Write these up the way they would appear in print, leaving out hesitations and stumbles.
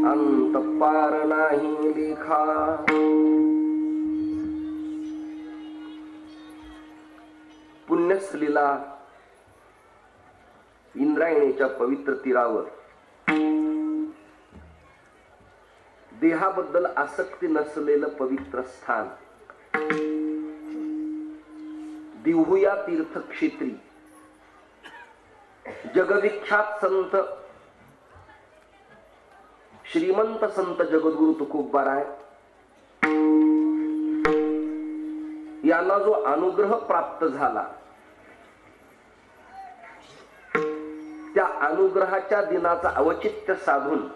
अंत पार नाही लिखा। पुण्यसलीला इंद्रायणीच्या पवित्र तीरावर देहाबद्दल आसक्ती नसलेलं पवित्र स्थान दिव्हुया तीर्थक्षेत्री जगविख्यात संत श्रीमंत संत जगद्गुरु तुकोबाराय यांना जो अनुग्रह प्राप्त झाला त्या अनुग्रहाच्या दिनाचा अवचित्य साधून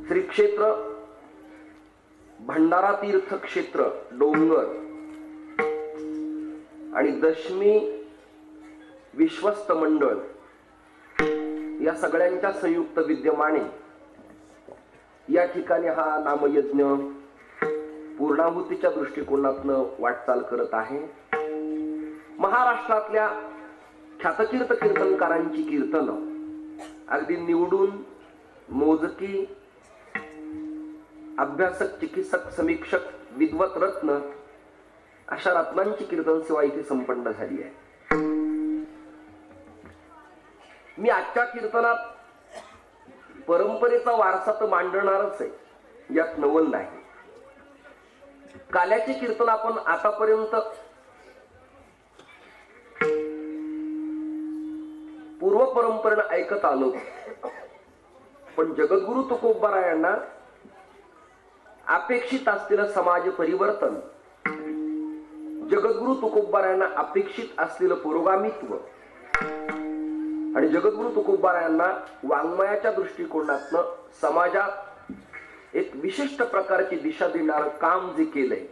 श्री क्षेत्र भंडारा तीर्थ क्षेत्र डोंगर आणि दशमी विश्वस्त मंडळ या सगळ्यांच्या संयुक्त विद्यमाने या ठिकाणी हा नामयज्ञ पूर्णाहुतीच्या दृष्टिकोनातून वाटचाल करत आहे। महाराष्ट्रातल्या ख्यातकीर्त कीर्तनकारांची कीर्तन अगदी निवडून मोजकी अभ्यासक चिकित्सक समीक्षक विद्वत रत्न अशा रत्नांची कीर्तन सेवा इथे संपन्न झाली आहे। मी आजच्या कीर्तनात परंपरेचा वारसा तर मांडणारच आहे, यात नवल नाही। काल्याचे कीर्तन आपण आतापर्यंत पूर्व परंपरेनं ऐकत आलो, पण जगद्गुरु तुकोबारायांना अपेक्षित असलेलं समाज परिवर्तन, जगद्गुरु तुकोबारायांना अपेक्षित असलेलं पुरोगामित्व आणि जगद्गुरु तुकोबारायांना वाङ्मयाच्या दृष्टिकोनातून समाजात एक विशिष्ट प्रकारची दिशा देणारं काम जे केलंय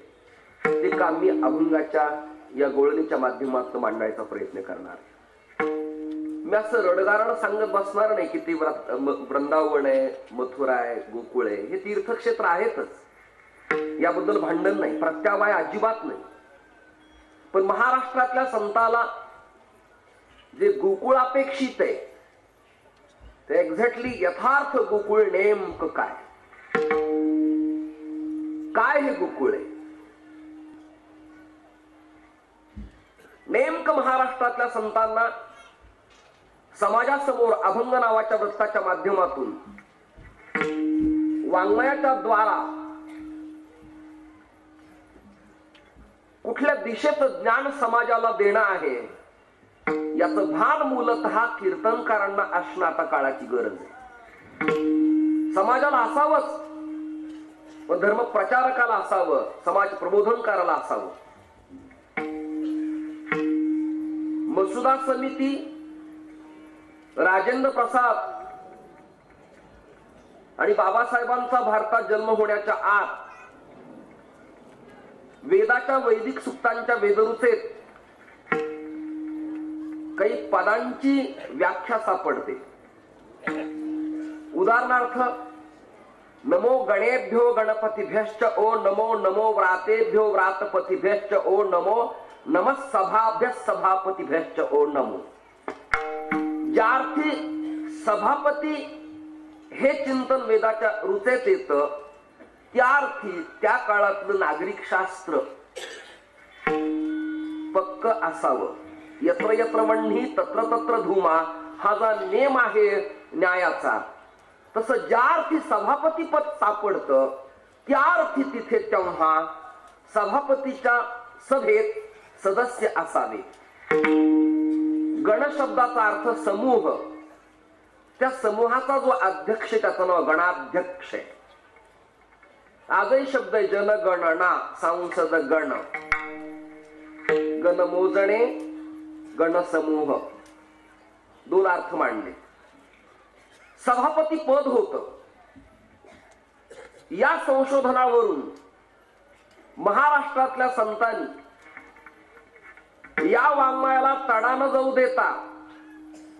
ते काम मी अभंगाच्या या गोळणीच्या माध्यमातून मांडायचा प्रयत्न करणार। मी असं रडगारण सांगत बसणार नाही की ते वृंदावन आहे, मथुरा आहे, गोकुळ आहे, हे तीर्थक्षेत्र आहेतच, याबद्दल भांडण नाही, प्रत्यावाय अजिबात नाही। पण महाराष्ट्रातल्या संताला जे गोकुळ अपेक्षित आहे ते एक्झॅक्टली यथार्थ गोकुळ नेमकं काय काय हे गोकुळ आहे नेमकं महाराष्ट्रातल्या संतांना समाजासमोर अभंग नावाच्या वृत्ताच्या माध्यमातून वाङ्मयाच्या द्वारा कुठल्या दिशेचं ज्ञान समाजाला देणं आहे याचं भान मूलतः कीर्तनकारांना असणं आता काळाची गरज आहे। समाजाला असावंच, पण धर्म प्रचारकाला असावं, समाज प्रबोधनकाराला असावं। मसुदा समिती, राजेंद्र प्रसाद आणि बाबासाहेबांचा भारतात जन्म होण्याच्या आत वेदाच्या वैदिक सूक्तांच्या वेदरुचेत काही पदांची व्याख्या सापडते। उदाहरणार्थ नमो गणेभ्यो गणपतिभ्यश्च ओ नमो नमो व्रातेभ्यो व्रातपतिभ्यश्च ओ नमो नमः सभाभ्य सभापतिभ्यश्च ओ नमो। ज्यार्थी सभापती हे चिंतन वेदाच्या रुचेत येतं त्यार्थी त्या काळातलं नागरिक शास्त्र पक्क असावं। यत्र यत्र वह्नी तत्र तत्र धूमा हा जो नेम आहे न्यायाचा, तसं ज्या अर्थी सभापती पद सापडतं त्या अर्थी तिथे तेव्हा सभापतीच्या सभेत सदस्य असावे। गण शब्दाचा अर्थ समूह, त्या समूहाचा जो अध्यक्ष त्याचं नाव गणाध्यक्ष आहे। आजही शब्द आहे जनगणना, सांसद गण, गण मोजणे, गणसमूह, दोन अर्थ मांडले। सभापती पद होतं। या संशोधनावरून महाराष्ट्रातल्या संतांनी या वाङ्मयाला तडा न जाऊ देता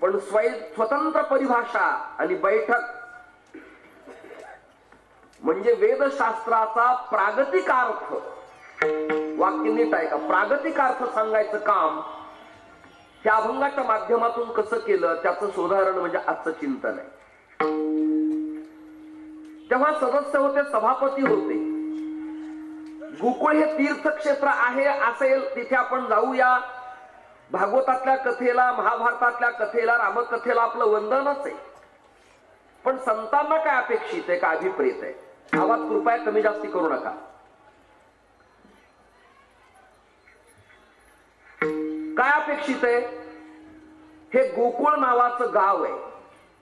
पण स्वतंत्र परिभाषा आणि बैठक म्हणजे वेदशास्त्राचा प्रागतिक अर्थ, वाक्य नीट आहे का, प्रागतिक अर्थ सांगायचं काम त्या अभंगाच्या माध्यमातून कसं केलं त्याचं उदाहरण म्हणजे आजचं चिंतन आहे। तेव्हा सदस्य होते, सभापती होते. गोकुळ हे तीर्थक्षेत्र आहे असेल तिथे आपण जाऊया. भागवतातल्या कथेला, महाभारतातल्या कथेला, रामकथेला आपलं वंदनच आहे. पण संतांना काय अपेक्षित आहे, काय अभिप्रेत आहे? आवाज कृपया कमी जास्ती करू नका. काय अपेक्षित आहे? हे गोकुळ नावाचं गाव आहे.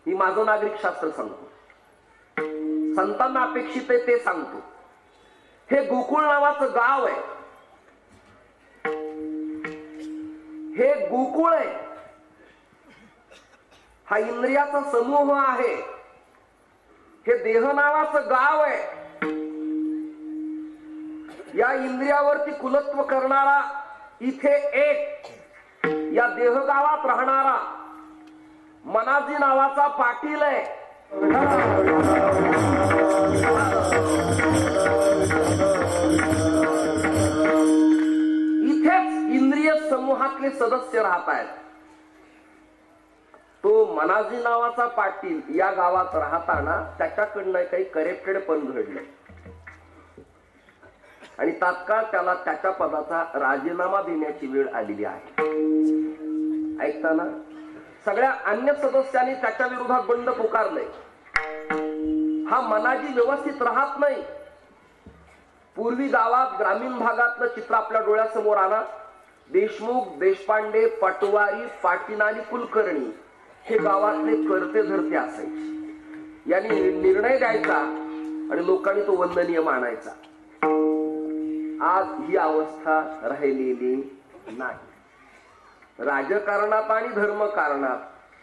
ही माझं नागरिक शास्त्र सांगतो. संतांना अपेक्षित आहे ते सांगतो. हे गोकुळ नावाचं गाव आहे. हे गोकुळ आहे. हा इंद्रियाचा समूह आहे. हे देह नावाचं गाव आहे. या इंद्रियावरती कुलत्व करणारा इथे एक, या देहगावात राहणारा मनाजी नावाचा पाटील आहे. इथेच इंद्रिय समूहातले सदस्य राहत आहेत. तो मनाजी नावाचा पाटील या गावात राहताना त्याच्याकडनं काही करेक्टेड पण घडलं आणि तात्काळ त्याला त्याच्या पदाचा राजीनामा देण्याची वेळ आलेली आहे. ऐकताना सगळ्या अन्य सदस्यांनी त्याच्या विरोधात बंड पुकारलंय. हा मनाजी व्यवस्थित राहत नाही. पूर्वी गावात ग्रामीण भागातलं चित्र आपल्या डोळ्यासमोर आला. देशमुख, देशपांडे, पटवारी, पाटील आणि कुलकर्णी हे गावातले करते धरते असायचे. यांनी निर्णय द्यायचा आणि लोकांनी तो वंदनीय मानायचा. आज ही अवस्था राहिलेली नाही. राजकारणात आणि धर्मकारणात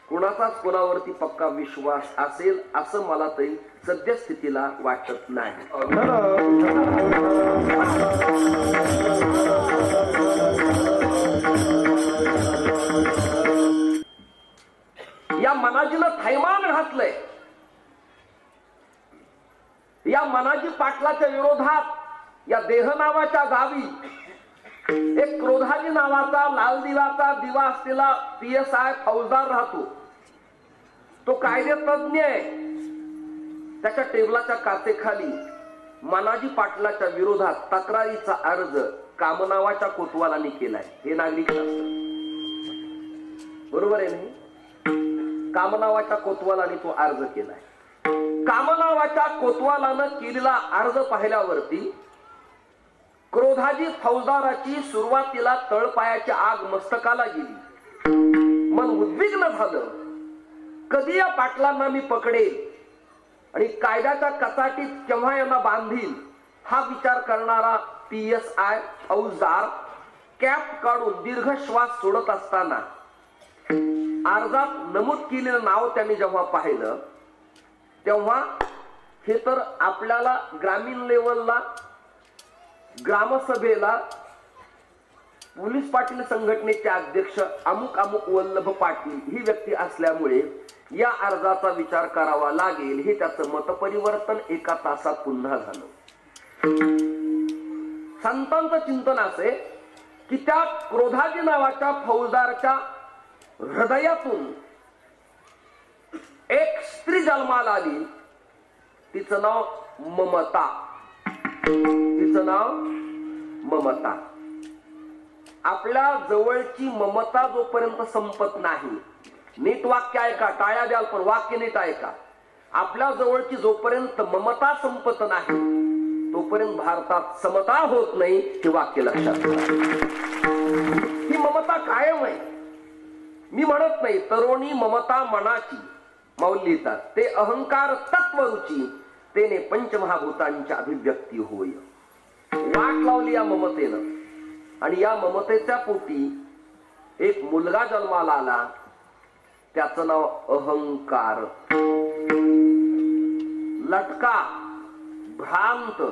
कुणाचाच कोणावरती पक्का विश्वास असेल असं मला तरी सद्यस्थितीला वाटत नाही. या मनाजीनं थैमान घातलंय. या मनाजी पाटलाच्या विरोधात या देह नावाच्या गावी एक क्रोधाजी नावाचा लाल दिवाचा दिवा असलेला PSI फौजदार राहतो. तो कायदे तज्ञ आहे. त्याच्या टेबलाच्या काचेखाली मनाजी पाटलाच्या विरोधात तक्रारीचा अर्ज कामनावाच्या कोतवालांनी केलाय. हे नागरिक शास्त्र बरोबर आहे नाही? कामनावाच्या कोतवालांनी तो अर्ज केलाय. कामनावाच्या कोतवालानं केलेला अर्ज पाहिल्यावरती क्रोधाजी फौजदाराची सुरुवातीला तळपायाची आग मस्तकाला गेली. मन उद्विग्न झालं. कधी या पाटलांना मी पकडेल आणि कायद्याच्या कचाटीत केव्हा यांना बांधील हा विचार करणारा PSI फौजदार कॅप काढून दीर्घ श्वास सोडत असताना अर्जात नमूद केलेलं नाव त्यांनी जेव्हा पाहिलं तेव्हा हे तर आपल्याला ग्रामीण लेवलला, ग्रामसभेला पोलीस पाटील संघटनेचे अध्यक्ष अमुक अमुक वल्लभ पाटील ही व्यक्ती असल्यामुळे या अर्जाचा विचार करावा लागेल हे त्याचं मतपरिवर्तन एका तासात पुन्हा झालं. संतांचं चिंतन असे की त्या क्रोधाजी नावाच्या फौजदारच्या हृदयातून एक स्त्री जन्माला आली. तिचं नाव ममता. तिचं नाव ममता. आपल्या जवळची ममता जोपर्यंत संपत नाही, नीट वाक्य ऐका, टाळ्या द्याल पण वाक्य नीट ऐका. आपल्या जवळची जोपर्यंत ममता संपत नाही तोपर्यंत भारतात समता होत नाही. हे वाक्य लक्षात ठेवा. ही ममता कायम आहे. मी म्हणत नाही तरुणी ममता मनाची मौल लिहितात. ते अहंकार तत्वरुची तेने पंचमहाभूतांच्या अभिव्यक्ती होय. वाट लावली या ममतेनं आणि या ममतेच्या पोटी एक मुलगा जन्माला आला. त्याचं नाव अहंकार. लटका, भ्रांत,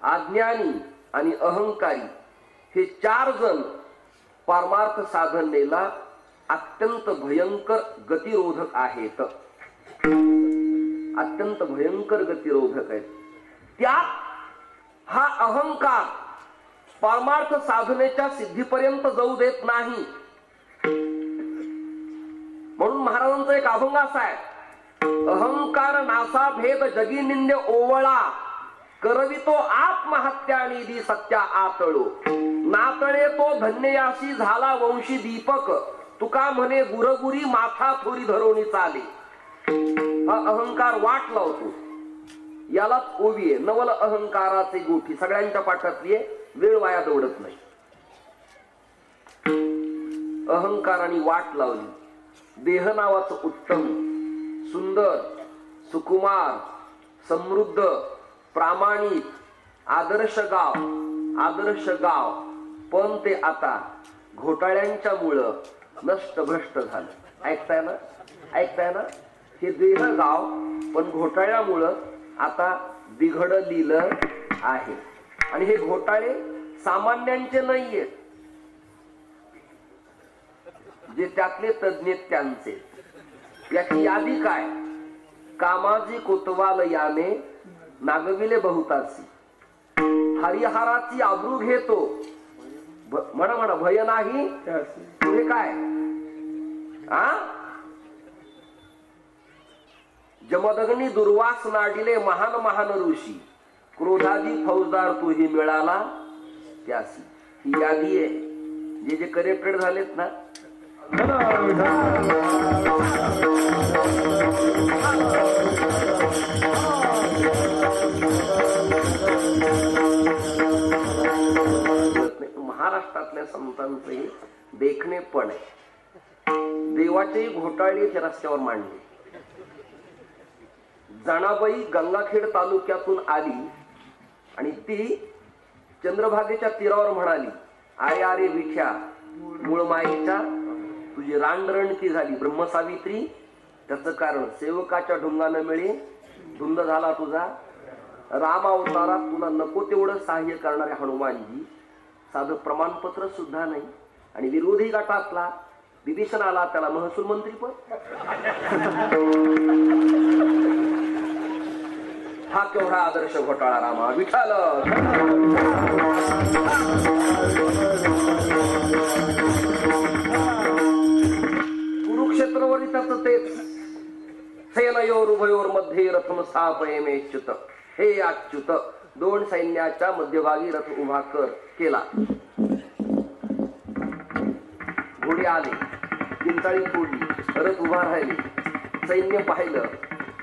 अज्ञानी आणि अहंकारी हे चार जण परमार्थ साधनेला अत्यंत भयंकर गतिरोधक आहेत. अत्यंत भयंकर गतिरोधक आहेत. त्यात हा अहंकार परमार्थ साधनेच्या सिद्धीपर्यंत जाऊ देत नाही. म्हणून महाराजांचा एक अभंग असा आहे अहंकार नासा भेद जगी निंद्य ओवळा करवितो आत्महत्या निधी सत्या आतळो नातळे तो धन्ययाशी झाला वंशी दीपक तुका म्हणे गुरगुरी माथा थोरी धरोनी चाले. हा अहंकार वाट लावतो, यालाच ओवी आहे. नवल अहंकाराचे गोठी सगळ्यांच्या पाठातली आहे, वेळ वाया दौडत नाही. अहंकाराने वाट लावली. देह नावाचं उत्तम सुंदर सुकुमार समृद्ध प्रामाणिक आदर्श गाव पण ते आता घोटाळ्यांच्या मुळे नष्ट भ्रष्ट झालं. ऐकताय ना हे देह गाव पण घोटाळ्यामुळं आता बिघडलेलं आहे. आणि हे घोटाळे सामान्यांचे नाहीयेत, जे त्यातले तज्ञ त्यांचे. याची यादी काय? कामाजी कोतवाल याने नागविले बहुतासी हरिहराची आबरू घेतो म्हणा भय नाही. पुढे काय? जमदग्नी दुर्वास नाडिले महान ऋषी क्रोधादी फौजदार तूही मिळाला त्यासी. ही यादी आहे. जे करेक्टेड झालेत ना, महाराष्ट्रातल्या संतांचे देखणे पण आहे. देवाचे घोटाळे रस्त्यावर मांडले. जणाबाई गंगाखेड तालुक्यातून आली आणि ती चंद्रभागेच्या तीरावर म्हणाली, अरे विठ्या मूळ मायेच्या तुझी रानरणती झाली. ब्रह्मसावित्री त्याचं कारण सेवकाच्या ढुंगानं मिळे धुंद झाला तुझा. राम अवतारात तुला नको तेवढं सहाय्य करणारे हनुमानजी साधं प्रमाणपत्र सुद्धा नाही. आणि विरोधी गटातला विभीषण आला, त्याला महसूल मंत्री पण. हा केवढा आदर्श घोटाळा रामा विठाल. कुरुक्षेत्रावरील त्याचं तेच सेनयोर उभयोर मध्ये रथम स्थापयमेच्युत. हे अच्युत, दोन सैन्याच्या मध्यभागी रथ उभा केला. घोडे आले, किंचाळी फोडली, रथ उभा राहिले. सैन्य पाहिलं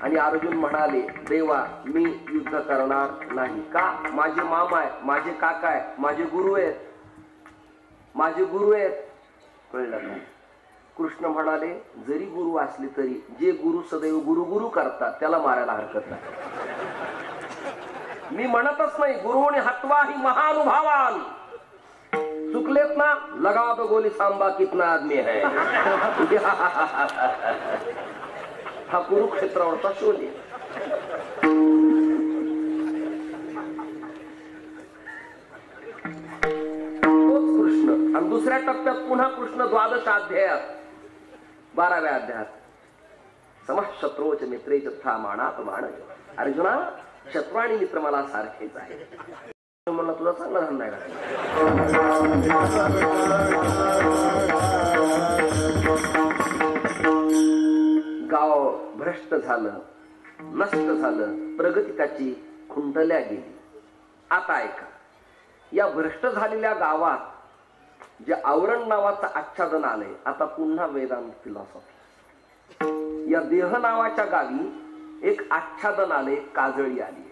आणि अर्जुन म्हणाले, देवा मी युद्ध करणार नाही. का? माझे मामा आहे, माझे काका आहे, माझे गुरु आहेत. कळलं का? कृष्ण म्हणाले, जरी गुरु असले तरी जे गुरु सदैव गुरु करतात त्याला मारायला हरकत नाही. मी म्हणतच नाही गुरुने हत्वा ही महानुभावान. चुकलेत ना, लगा दो गोली सांबा कितना आदमी है. हा कुरुक्षेत्रावरचा शोध. तोच कृष्ण. आणि दुसऱ्या टप्प्यात पुन्हा कृष्ण 12 अध्यायात 12व्या अध्यायात समः शत्रोच मित्रेच तथा मानात मान. अर्जुना, शत्रू आणि मित्र मला सारखेच आहे. मला तुझा चांगला धंदा आहे. गाव भ्रष्ट झालं, नष्ट झालं, प्रगती त्याची खुंटल्या गेली. आता ऐका, या भ्रष्ट झालेल्या गावात जे आवरण नावाचं आच्छादन आलंय, आता पुन्हा वेदांत फिलॉसॉफी. या देह नावाच्या गावी एक आच्छादन आले, काजळी आली.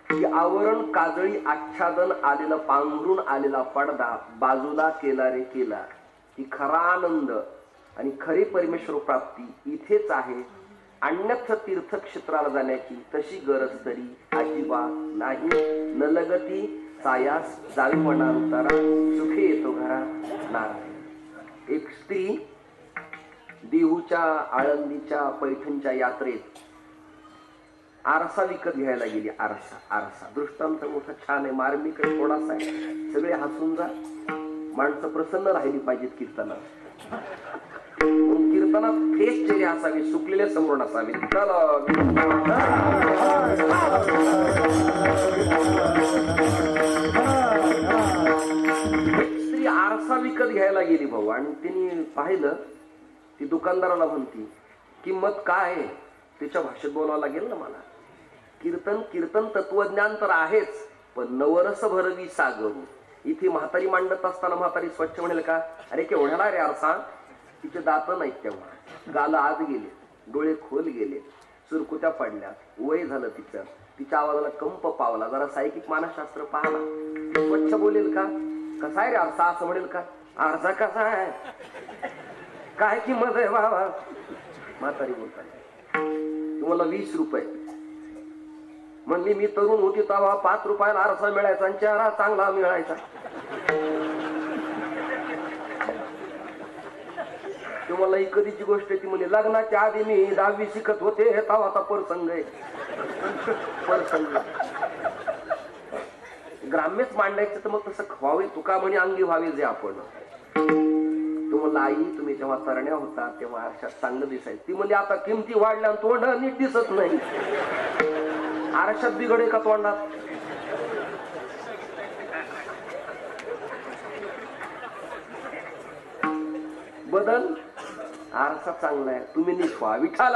ही आवरण काजळी आच्छादन आलेला पांघरून आलेला पडदा बाजूला केला रे केला. ही खरा आनंद आणि खरी परमेश्वर प्राप्ती इथेच आहे. अन्यथ तीर्थक्षेत्राला जाण्याची तशी गरज तरी अजिबात नाही. न लगती सायास जावी म्हणा उतारा, सुखे येतो घरा नारायण. एक स्त्री देहूच्या आळंदीच्या पैठणच्या यात्रेत आरसा विकत घ्यायला गेली. आरसा दृष्टांत मोठा छान आहे, मार्मिक थोडासा आहे. सगळे हसून जा, माणसं प्रसन्न राहिली पाहिजेत कीर्तनात. कीर्तनात फेस चेहरे असावे, सुकलेले समोर नसावे. स्त्री आरसा विकत घ्यायला गेली भाऊ, आणि तिने पाहिलं. ती दुकानदाराला म्हणती, किंमत काय आहे? तिच्या भाषेत बोलावं लागेल ना मला. कीर्तन कीर्तन तत्वज्ञान तर आहेच, पण नवरस भरवी सागरू. इथे म्हातारी मांडत असताना म्हातारी स्वच्छ म्हणेल का, अरे केवढ्याला रे आरसा. तिचे दात नाहीत तेव्हा, गाल आत गेले, डोळे खोल गेले, सुरकुत्या पडल्या, वय झालं तिचं. तिच्या आवाजाला कंप पावला. जरा सायकिक मानसशास्त्र पाहला. स्वच्छ बोलेल का, कसा आहे रे आरसा असं म्हणेल का, आरसा कसा आहे, काय किंमत आहे बाबा. म्हातारी बोलतात तुम्हाला 20 रुपये. म्हणली मी तरुण होती तेव्हा 5 रुपयाला आरसा मिळायचा आणि चेहरा चांगला मिळायचा. तुम्हाला ही कधीची गोष्ट आहे ती म्हणे, लग्नाच्या आधी मी 10वी शिकत होते तेव्हाचा प्रसंग आहे. प्रसंग ग्राम्यच मांडायचं तर मग तसं व्हावे, तुका म्हणे अंगी व्हावे जे आपण. तुम्हाला आई तुम्ही जेव्हा तरण्या होता तेव्हा आरशात चांगलं दिसायचं. ती म्हणजे आता किमती वाढल्या आणि तोंड नीट दिसत नाही. आरशात बिघडे का तोंडात. बदल आरसा चांगला आहे, तुम्ही नीट व्हा. विठाल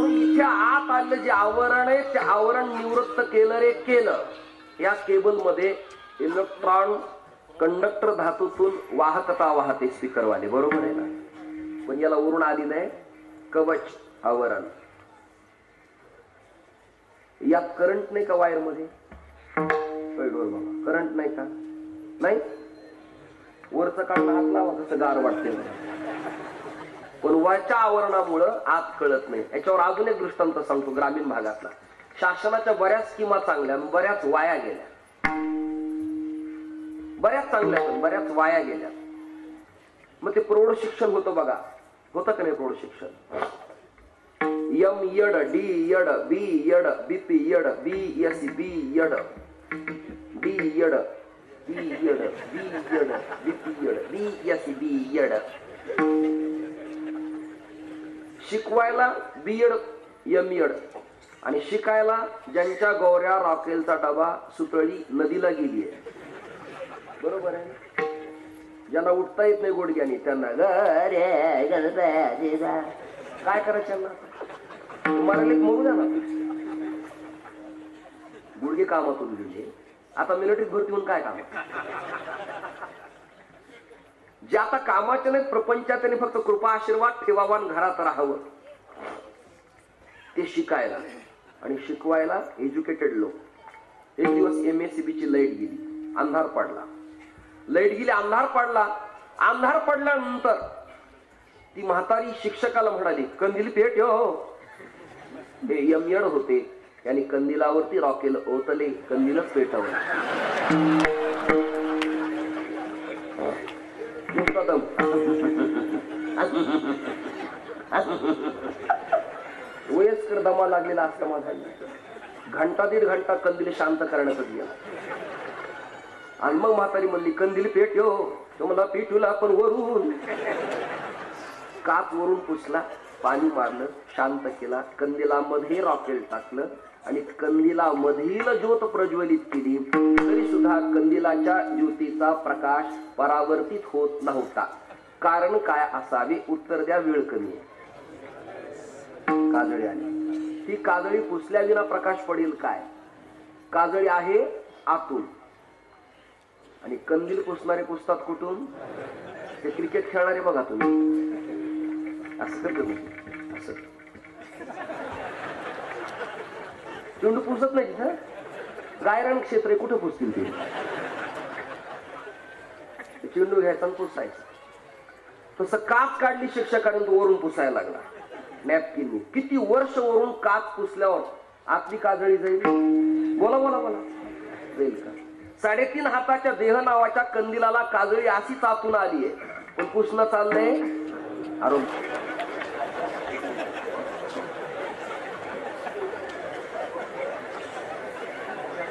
इथे आत आलं जे आवरण आहे ते आवरण निवृत्त केलं रे केलं. या केबल मध्ये इलेक्ट्रॉन कंडक्टर धातूतून वाहकता वाहते स्पीकर वाले, बरोबर आहे ना. पण याला वरून आलेलं आहे कवच आवरण. यात करंट नाही का वायर मध्ये, करंट नाही का, नाही. वरचं काढणं हात लावा कसं गार वाटते. पण वरच्या आवरणामुळं आत कळत नाही. याच्यावर अजून एक दृष्टांत सांगतो ग्रामीण भागातला. शासनाच्या बऱ्याच स्कीमा चांगल्या बऱ्याच वाया गेल्या. बऱ्याच चांगल्या पण बऱ्याच वाया गेल्या. मग ते प्रौढ शिक्षण होतं बघा, होतं का नाही प्रौढ शिक्षण. एम यड, डी यड, बी यड, बीपी यड, बी एस बी यड, डी यड, बी यड, बी यड, बीपी यड, बी एस बी यड. शिकवायला बीएड एमएड आणि शिकायला ज्यांच्या गौऱ्या रॉकेलचा डबा सुतळी नदीला गेली आहे, बरोबर आहे. ज्यांना उठता येत नाही गुडघ्यानी त्यांना काय करायचं, तुम्हाला मरू द्या ना. गुडघे कामातून गेले, आता मिलिटरीत भरती होऊन काय काम. जे आता कामाचे नाही प्रपंचात त्यांनी फक्त कृपा आशीर्वाद ठेवावान घरात राहावं, ते शिकायला आणि शिकवायला एज्युकेटेड लोक. एक दिवस MSCB ची लाईट गेली, अंधार पडला. लाईट गेली, अंधार पडला. अंधार पडल्यानंतर ती म्हातारी शिक्षकाला म्हणाली, कंदील पेट हो. हे एमएड होते, यांनी कंदिलावरती रॉकेल ओतले, कंदीलच पेटवलं. वयस्कर दमा लागलेला असता माझा. घंटा दीड घंटा कंदील शांत करण्यात गेला. आणि मग म्हातारी म्हणली, कंदील पेटो. तो मला पेटूला पण वरून काच वरून पुसला, पाणी मारलं, शांत केला, कंदिलामध्ये रॉकेल टाकलं आणि कंदिलामधील ज्योत प्रज्वलित केली. तरी सुद्धा कंदिलाच्या ज्योतीचा प्रकाश परावर्तित होत नव्हता. कारण काय असावे, उत्तर द्या, वेळ कमी आहे. काजळी आली. ती काजळी पुसल्या विना प्रकाश पडेल काय. काजळी आहे आतून आणि कंदील पुसणारे पुसतात कुठून. ते क्रिकेट खेळणारे बघा तुम्ही, असं करतो असं चेंडू पुसत नाही तिथं. गायरान क्षेत्र कुठं पुसतील ते. चेंडू घ्यायचा आणि पुसायचं. तसं काच काढली शिक्षकाने, तो वरून पुसायला लागला नॅपकिननी. किती वर्ष वरून काच पुसल्यावर आतली काजळी जाईल. बोला बोला बोला, जाईल का. 3.5 हाताच्या देह नावाच्या कंदिलाला काजळी अशीच आतून आली आहे, पण पुसणं चाललंय आरोग्य.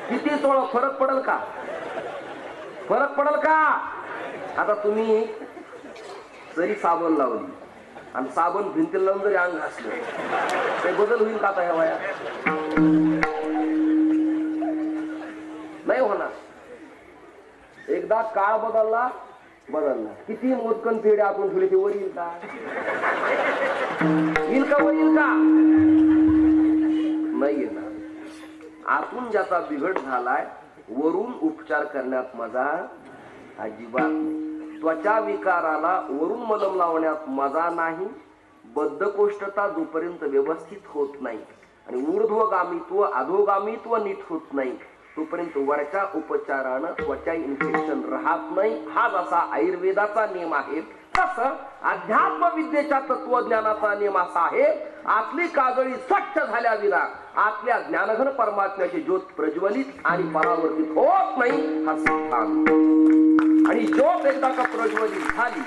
किती थोडं फरक पडेल का, फरक पडेल का. आता तुम्ही जरी साबण लावली आणि साबण भिंतीला लावून जरी अंग घासलं, ते बदल होईल का आता ह्या वयात. नाही होणार. एकदा काळ बदलला बदलला. किती मोदकन पेढे आपण ठेवले ते वर येईल का? येईल का? वर येईल का? नाही येणार. आतून ज्याचा बिघड झालाय वरून उपचार करण्यात मजा अजिबात नाही. त्वचा विकाराला वरून मलम लावण्यात मजा नाही. बद्धकोष्ठता जोपर्यंत व्यवस्थित होत नाही आणि ऊर्ध्वगामित्व अधोगामित्व नीट होत नाही तोपर्यंत वरच्या उपचारानं त्वचा इन्फेक्शन राहत नाही. हा जसा आयुर्वेदाचा नियम आहे तसं अध्यात्म विद्येच्या तत्वज्ञानाचा नियम असा आहे. आतली काजळी स्वच्छ झाल्याविना आतल्या ज्ञानघन परमात्म्याची ज्योत प्रज्वलित आणि परावर्तित होत नाही हा सिद्धांत. आणि ज्योत एकदा का प्रज्वलित झाली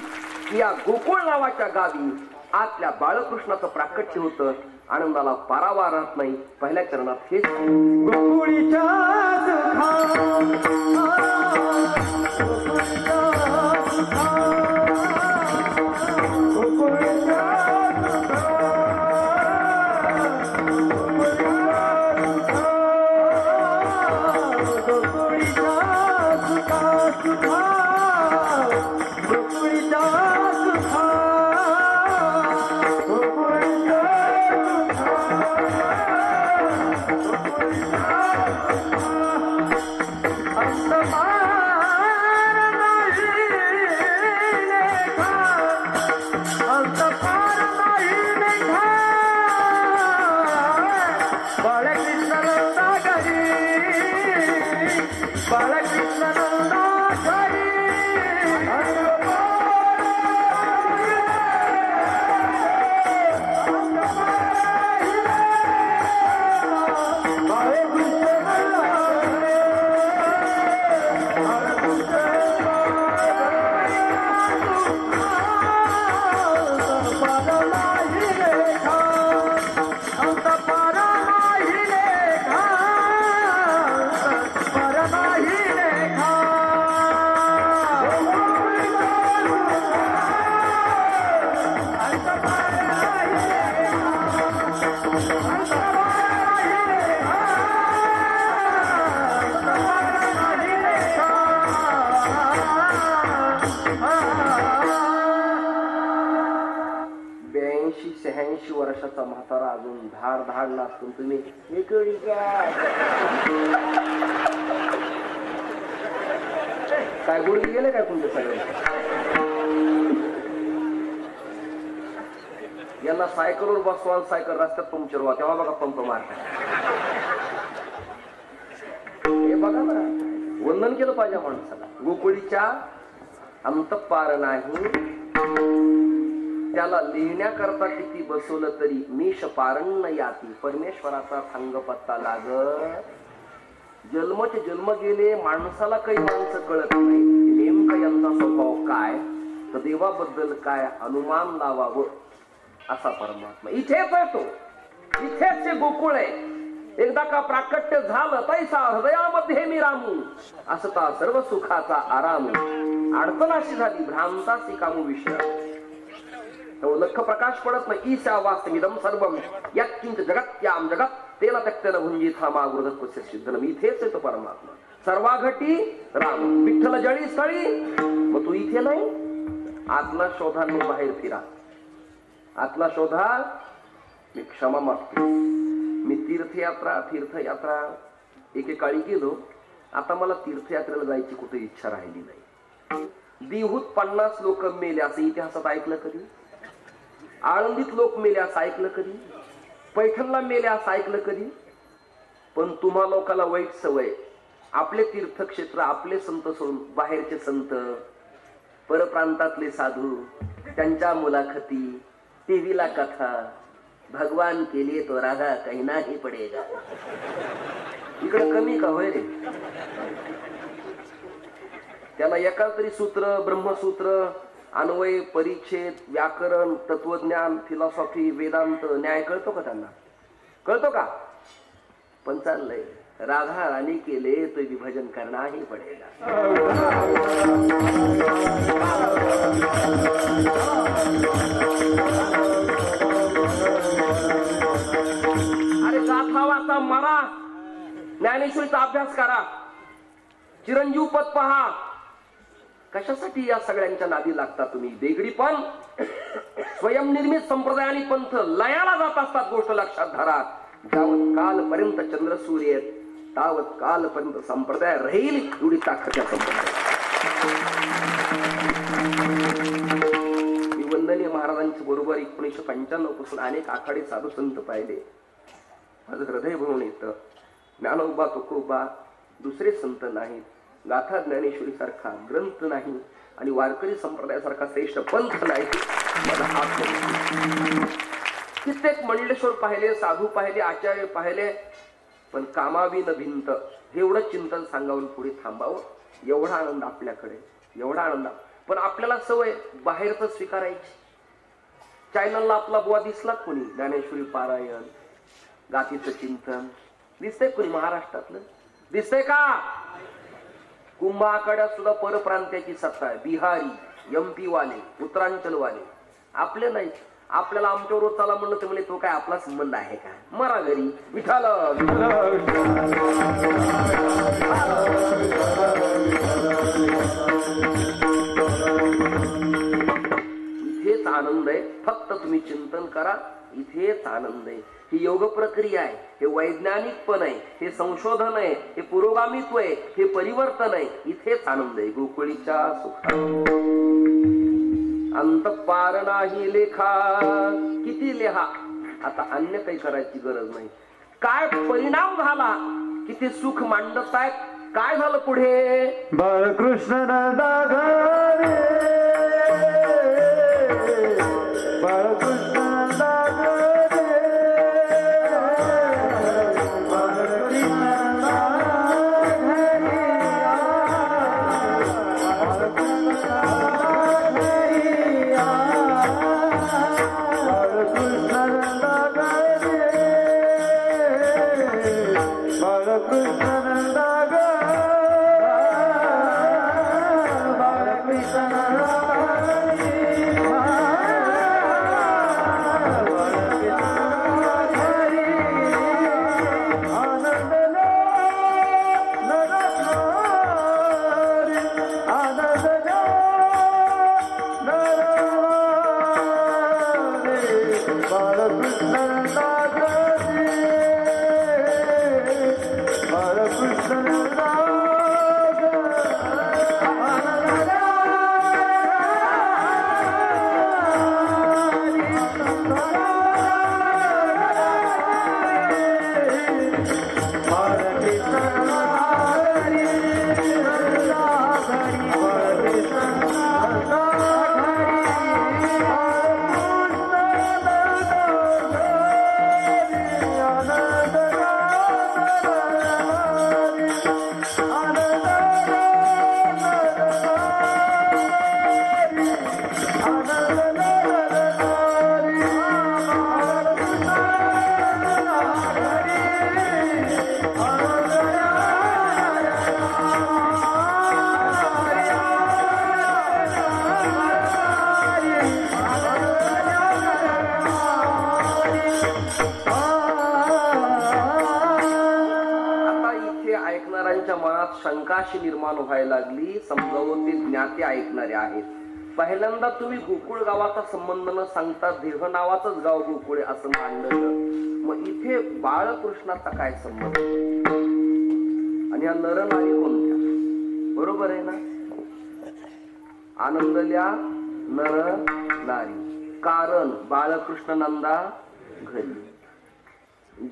की या गोकुळ नावाच्या गावी आतल्या बाळकृष्णाचं प्राकट्य होतं. आनंदाला पारावार राहत नाही. पहिल्या चरणात हेच गोकुळीच्या वर्षाचा म्हातारा अजून धाड धाड नाचून तुम्ही काय गुडघे गेले काय तुमचे सगळे? यांना सायकलवर बसवा सायकल रस्त्यात पंक्चर व्हा तेव्हा बघा पंप मारता. हे बघा ना वंदन केलं पाहिजे माणसाला. गोकुळीच्या अंतपार नाही त्याला लिहिण्याकरता किती बसवलं तरी मीश पारण याती परमेश्वराचा थांग पत्ता लाग. जन्मचे जन्म गेले माणसाला काही माणसं कळत नाही नेमका यांचा स्वभाव काय तर देवाबद्दल काय अनुमान लावावं असा परमात्मा इथेच आहे. तो इथेच ते गोकुळ आहे. एकदा का प्राकट्य झालं तैसा हृदयामध्ये मी रामू असता सर्व सुखाचा आराम. अडचणाशी झाली भ्रांतासी कामू विषय लख प्रकाश पडत नाही. ईशा वास्तमिदम सर्वम यत्किंच जगत्याम जगत तेला त्यक्तेन भुंजीत हा मागृतत्वस्य सिद्धनम. इथेच आहे तो परमात्मा. सर्वाघटी राम विठ्ठल जळी स्थळी. मग तू इथे नाही. आतला शोधा मी बाहेर फिरा. आतला शोधा. मी क्षमा मागतो. मी तीर्थयात्रा एकेकाळी गेलो. आता मला तीर्थयात्रेला जायची कुठे इच्छा राहिली नाही. देहूत 50 लोक मेले असं इतिहासात ऐकलं कधी? आळंदीत लोक मेले असं ऐकलं कधी? पैठणला मेले असं ऐकलं कधी? पण तुम्हा लोकांना वाईट सवय आपले तीर्थक्षेत्र आपले संत सोडून बाहेरचे संत परप्रांतातले साधू त्यांच्या मुलाखती टीव्हीला कथा भगवान के लिए तो राधा कहीं नाही पडेगा. इकडे कमी का होय रे? त्याला एका तरी सूत्र ब्रह्मसूत्र अन्वय परिच्छेद व्याकरण तत्वज्ञान फिलॉसॉफी वेदांत न्याय कळतो का त्यांना? कळतो का? पण चाललंय राधा रानी के लिए तो विभजन करना ही पडेगा. अरे गाथा वाचा मरा ज्ञानेश्वरीचा अभ्यास करा चिरंजीव पद पहा कशासाठी या सगळ्यांच्या नादी लागता तुम्ही? वेगळी पण स्वयंनिर्मित संप्रदाय आणि पंथ लयाला जात असतात. गोष्ट लक्षात धरा. जावत कालपर्यंत चंद्र सूर्य आहेत तावत कालपर्यंत संप्रदाय राहील. एवढी ताकद या संप्रदाय. मी वंदनीय महाराजांच्या बरोबर 1995 पासून अनेक आखाडे साधू संत पाहिले. माझं हृदय भरून येतं. ज्ञानोबा तुकोबा दुसरे संत नाहीत, गाथा ज्ञानेश्वरी सारखा ग्रंथ नाही आणि वारकरी संप्रदायासारखा श्रेष्ठ पंथ नाही. मला कित्येक मंडलेश्वर पाहिले, साधू पाहिले, आचार्य पाहिले, पण कामाविन भिंत एवढं चिंतन सांगावून पुढे थांबावं. एवढा आनंद आपल्याकडे, एवढा आनंद. पण आपल्याला सवय बाहेरच स्वीकारायची. चॅनलला आपला बुवा दिसला कोणी ज्ञानेश्वरी पारायण, गातीचं चिंतन दिसतंय कोणी? महाराष्ट्रातलं दिसतंय का? कुंभाकडे सुद्धा परप्रांत्याची सत्ता आहे. बिहारी, MP वाले, उत्तरांचल वाले. आपले नाही. आपल्याला आमच्यावर चला म्हणलं तर म्हणजे तो काय आपला संबंध आहे का? मरा घरी विठाल. इथेच आनंद आहे. फक्त तुम्ही चिंतन करा. इथेच आनंद आहे. ही योग प्रक्रिया आहे. हे वैज्ञानिक पण आहे. हे संशोधन आहे. हे पुरोगामित्व आहे. हे परिवर्तन आहे. इथेच आनंद आहे. गोकुळीच्या सुखात अंत पार नाही लेखा. किती लिहा, आता अन्य काही करायची गरज नाही. काय परिणाम झाला? किती सुख मांडत आहेत. काय झालं पुढे? बाळकृष्ण नंदाघरे, बाळकृष्ण नंदाघरे, बाळकृष्ण नंदाघरे, शंकाशी निर्माण व्हायला लागली. समजावं ते ज्ञाते ऐकणारे आहेत. पहिल्यांदा तुम्ही गोकुळ गावाचा संबंध न सांगता देह नावाचंच गाव गोकुळे असं मांडलं. मग इथे बाळकृष्णाचा काय संबंध? आणि या नरनारी कोणत्या? बरोबर आहे ना? आनंदल्या नर नारी. कारण बाळकृष्ण नंदा घरी.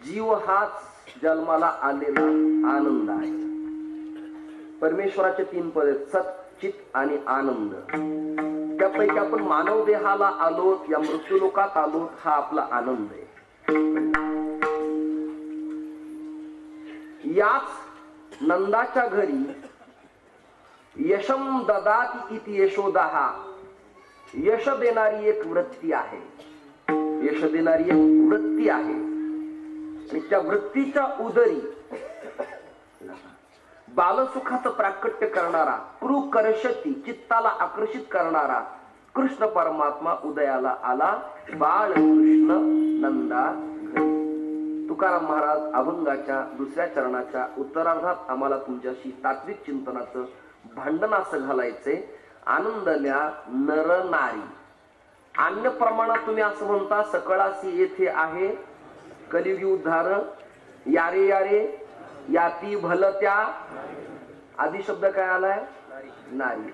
जीव हाच जन्माला आलेला आनंद आहे. परमेश्वराचे 3 पद आहेत, सत, चित आणि आनंद. त्यापैकी आपण मानव देहाला आलो, या मृत्यूलोकात आलो, हा आपला आनंद आहे. याच नंदाच्या घरी यशम ददाती इति यशोदा, यश देणारी एक वृत्ती आहे. यश देणारी एक वृत्ती आहे. आणि त्या वृत्तीच्या उदरी बालसुखाचं प्राकट्य करणारा, कृकर्षती चित्ताला आकर्षित करणारा कृष्ण परमात्मा उदयाला आला. बाळकृष्ण नंदा घरी. तुकाराम महाराज अभंगाच्या 2ऱ्या चरणाच्या उत्तरार्धात आम्हाला तुमच्याशी तात्विक चिंतनाचं भांडण असं घालायचंय. आनंदल्या नर नारी. अन्य प्रमाणात तुम्ही असं म्हणता सकळासी येथे आहे कलियुगी उद्धार. यारे यारे याती भलत्या आधी शब्द काय आलाय नारी.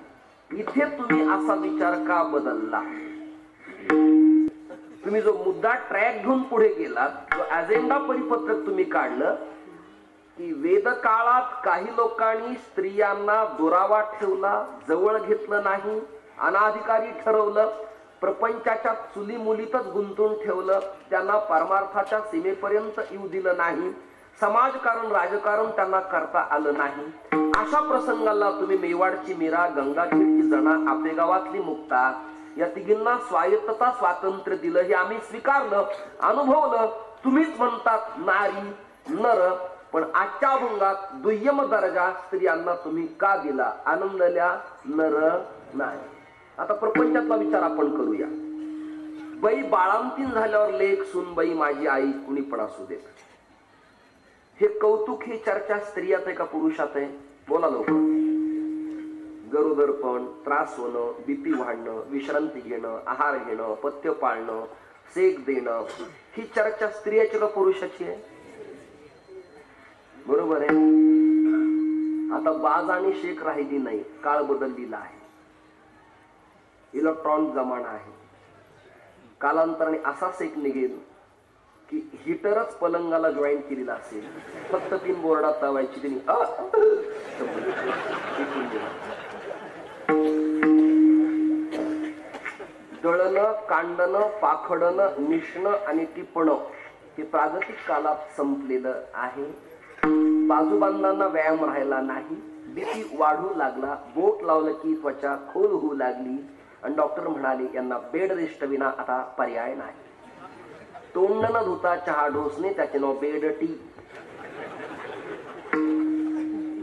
इथे तुम्ही असा विचार का बदलला? तुम्ही जो मुद्दा ट्रॅक घेऊन पुढे गेलात, जो अजेंडा परिपत्रक तुम्ही काढलं की वेद काळात काही लोकांनी स्त्रियांना दुरावा ठेवला, जवळ घेतलं नाही, अनाधिकारी ठरवलं, प्रपंचाच्या चुली मुलीतच गुंतून ठेवलं, त्यांना परमार्थाच्या सीमेपर्यंत येऊ दिलं नाही, समाजकारण राजकारण त्यांना करता आलं नाही. अशा प्रसंगाला तुम्ही मेवाडची मीरा, गंगाखेडची जना, आपल्या गावातली मुक्ता या तिघींना स्वायत्तता स्वातंत्र्य दिलं. हे आम्ही स्वीकारलं, अनुभवलं. तुम्हीच म्हणतात नारी नर, पण आजच्या अभंगात दुय्यम दर्जा स्त्रियांना तुम्ही का दिला? आनंदल्या नर नाही. आता प्रपंचातला विचार आपण करूया. बाई बाळांतीन झाल्यावर लेख सून बाई माझी आई कुणी पण असू देत. हे कौतुक, ही चर्चा स्त्रियात आहे का पुरुषात आहे? बोला लोक. गरोदरपण, त्रास होणं, बीपी वाढणं, विश्रांती घेणं, आहार घेणं, पथ्य पाळणं, सेक देणं, ही चर्चा स्त्रियाची का पुरुषाची आहे? बरोबर आहे. आता बाज आणि शेक राहिली नाही, काळ बदललेला आहे, इलेक्ट्रॉनिक जमाना आहे. कालांतराने असा सेक निघेल की हिटरच पलंगाला जॉईन केलेला असेल, फक्त पिन बोर्डात लावायची त्यांनी दळणं, कांडणं, पाखडणं, निशणं आणि टिपणं हे प्रागतिक कालात संपलेलं आहे. बाजूबांधांना व्यायाम राहिला नाही, बीपी वाढू लागला, बोट लावलं की त्वचा खोल होऊ लागली आणि डॉक्टर म्हणाले यांना बेड रेस्ट विना आता पर्याय नाही. तोंड न धुता चहा ढोसणे, त्याचे नाव बेड टी.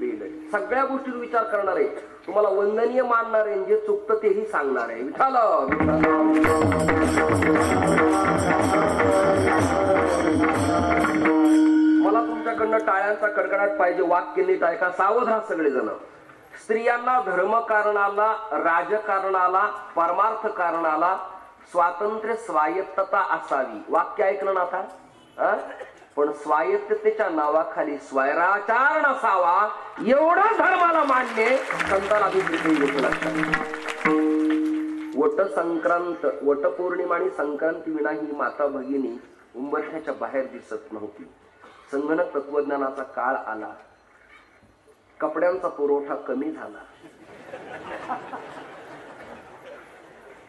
बेड सगळ्या गोष्टीवर विचार करणार आहे, तुम्हाला वंदनीय मानणार आहे, जे चुकतं तेही सांगणार आहे. विठाल मला तुमच्याकडनं टाळ्यांचा कडकडाट पाहिजे. वाक्य नीट ऐका, सावध राहा सगळेजण. स्त्रियांना धर्मकारणाला, राजकारणाला, परमार्थ कारणाला स्वातंत्र्य स्वायत्तता असावी. वाक्य ऐकलं ना आता? पण स्वायत्ततेच्या नावाखाली स्वैराचार नसावा एवढं धर्माला मान्य संतांना वट संक्रांत, वटपौर्णिमा आणि संक्रांती विना ही माता भगिनी उंबरठ्याच्या बाहेर दिसत नव्हती. संगणक तत्वज्ञानाचा काळ आला, कपड्यांचा पुरवठा कमी झाला.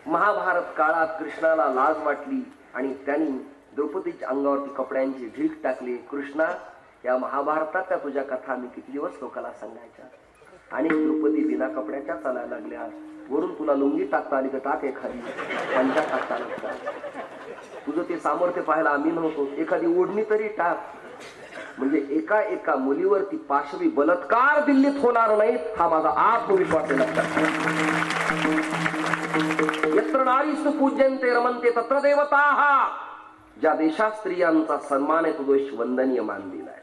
महाभारत काळात कृष्णाला लाज वाटली आणि त्यांनी द्रौपदीच्या अंगावरती कपड्यांची ढीग टाकली. कृष्णा, या महाभारतात त्या तुझ्या कथा मी किती दिवस लोकांना सांगायच्या. आणि द्रौपदी बिना कपड्याच्या चालायला लागल्या. वरून तुला लुंगी टाकता आली तर टाक एखादी, पंजा टाकता लागतात. तुझं ते सामर्थ्य पाहायला आम्ही नव्हतो, एखादी ओढणी तरी टाक. म्हणजे एका एका मुलीवरती पाशवी बलात्कार दिल्लीत होणार नाहीत, हा माझा आत्मविश्वास यत्र नारीस्तु पूज्यन्ते रमन्ते तत्र देवताः. ज्या देशात स्त्रियांचा सन्मान आहे तो देश वंदनीय मान दिलाय.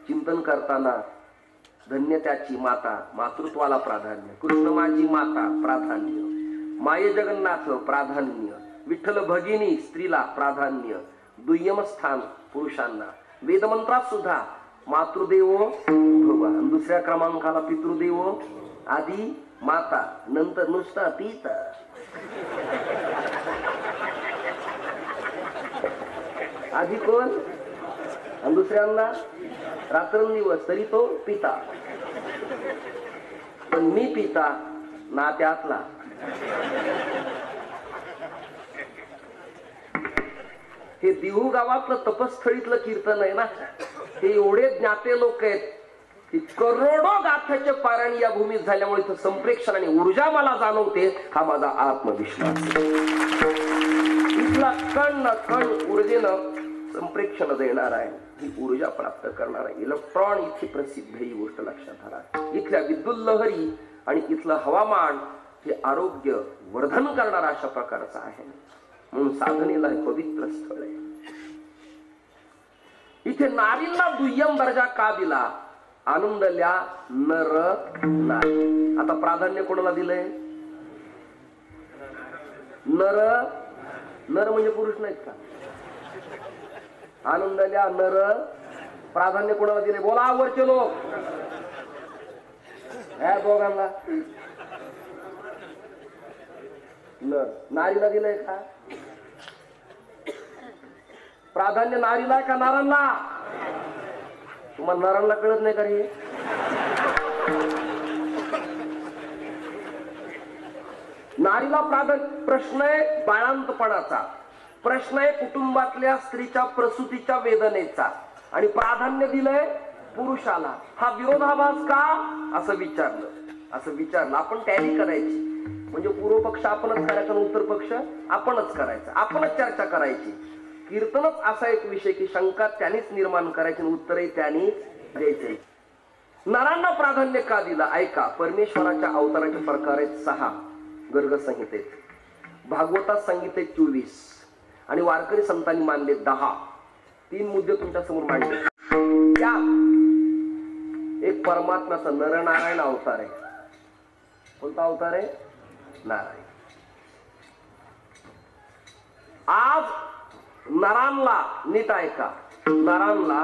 चिंतन करताना धन्य त्याची माता, मातृत्वाला प्राधान्य, कृष्ण माझी माता प्राधान्य, माये जगन्नाथ प्राधान्य, विठ्ठल भगिनी स्त्रीला प्राधान्य, दुय्यम स्थान पुरुषांना. वेदमंत्रात सुद्धा मातृदेवो भव, दुसऱ्या क्रमांकाला पितृदेवो, आधी माता, नंतर नुसता पिता. आधी कोण आणि दुसऱ्यांना रात्रंदिवस, तरी तो पिता. पण मी पिता नात्यातला. हे दिहू गावातलं तपस्थळीतलं कीर्तन आहे ना, हे एवढे ज्ञाते लोक आहेत की करोडो गाथ्याचे पारायण या भूमीत झाल्यामुळे इथं संप्रेक्षण आणि ऊर्जा मला जाणवते. हा माझा आत्मविश्वास. इथला कण न कण ऊर्जेनं संप्रेक्षण देणार आहे, ही ऊर्जा प्राप्त करणार आहे. इलेक्ट्रॉन इथे प्रसिद्ध, ही गोष्ट लक्षात धरा. इथल्या विद्युत लहरी आणि इथलं हवामान हे आरोग्य वर्धन करणार अशा प्रकारचं आहे. म्हणून साधनेला हे पवित्र स्थळ आहे. इथे नारींना दुय्यम दर्जा का दिला? आनंदल्या नर नारी. आता प्राधान्य कोणाला दिलंय? नर. नर म्हणजे पुरुष नाहीत का? आनंदल्या नर प्राधान्य कोणाला दिले? बोला वरचे लोक. ह्या दोघांना नर. नारीला दिलंय का प्राधान्य? नारीला का नरांना? तुम्हाला नरांना कळत नाही का रे? नारीला प्राधान्य. प्रश्न आहे बाळांतपणाचा, प्रश्न आहे कुटुंबातल्या स्त्रीच्या प्रसूतीच्या वेदनेचा, आणि प्राधान्य दिलंय पुरुषाला. हा विरोधाभास का? असं विचारलं. आपण टॅली करायची. म्हणजे पूर्व पक्ष आपणच करायचा आणि उत्तर पक्ष आपणच करायचा. आपणच चर्चा करायची. कीर्तनच असा एक विषय की शंका त्यांनीच निर्माण करायची आणि उत्तरही त्यांनीच द्यायचे. नरांना प्राधान्य का दिलं? ऐका. परमेश्वराच्या अवताराचे प्रकार आहेत 6 गर्ग संहितेत, भागवतात संहितेत 24 आणि वारकरी संतांनी मानले 10. 3 मुद्दे तुमच्या समोर मांडले. त्यात एक परमात्म्याचा नरनारायण अवतार आहे. कोणता अवतार आहे? नारायण. आज नरांना, नीट ऐका, नरांना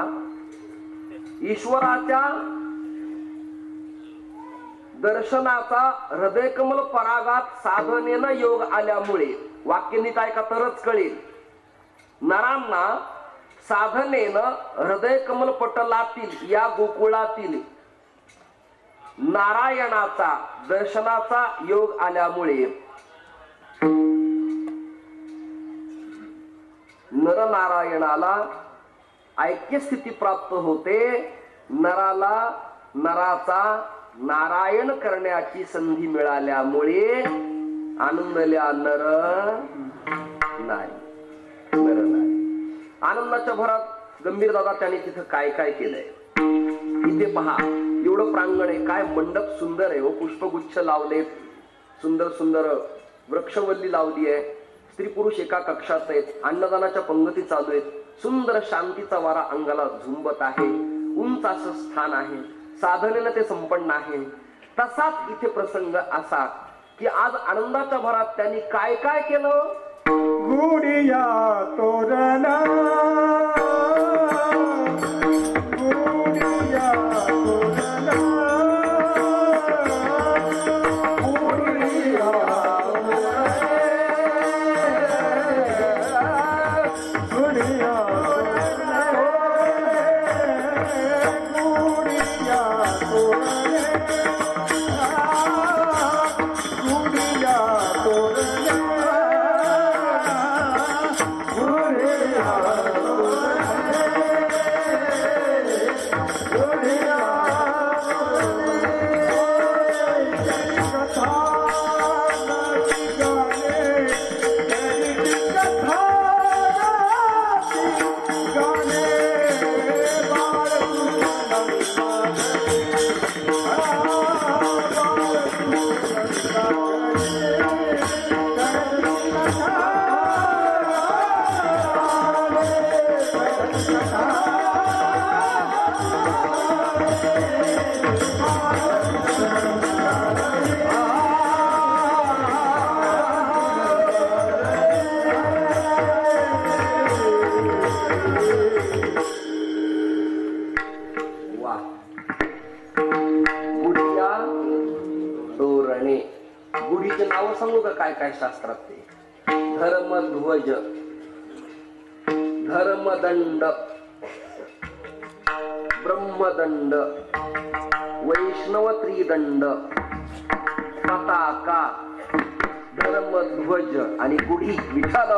ईश्वराच्या दर्शनाचा हृदयकमल परागात साधनेनं योग आल्यामुळे, वाक्य नीट ऐका तरच कळेल, नरांना साधनेनं हृदयकमल पटलातील या गोकुळातील नारायणाचा दर्शनाचा योग आल्यामुळे नरनारायणाला ऐक्यस्थिती प्राप्त होते. नराला नराचा नारायण करण्याची संधी मिळाल्यामुळे आनंदल्या नर नारी. नर नारी. आनंदाच्या भरात गंभीर दादा त्याने तिथं काय काय केलंय इथे पहा. एवढं प्रांगण आहे, काय मंडप सुंदर आहे. पुष्पगुच्छ लावले, सुंदर सुंदर वृक्षवल्ली लावली आहे. स्त्री पुरुष एका कक्षात आहेत. अन्नदानाच्या पंगती चालू आहेत. सुंदर शांतीचा वारा अंगाला झुंबत आहे. उंच असं स्थान आहे. साधनेनं ते संपन्न आहे. तसाच इथे प्रसंग असा की आज आनंदाच्या भरात त्यांनी काय काय केलं? गुडिया तोरणा, गुडिया तोरणा, गुडिया काय काय शास्त्रात ते धर्मध्वज, धर्मदंड, ब्रह्मदंड, वैष्णव त्रिदंड, पताका, धर्मध्वज आणि गुढी. विठ्ठल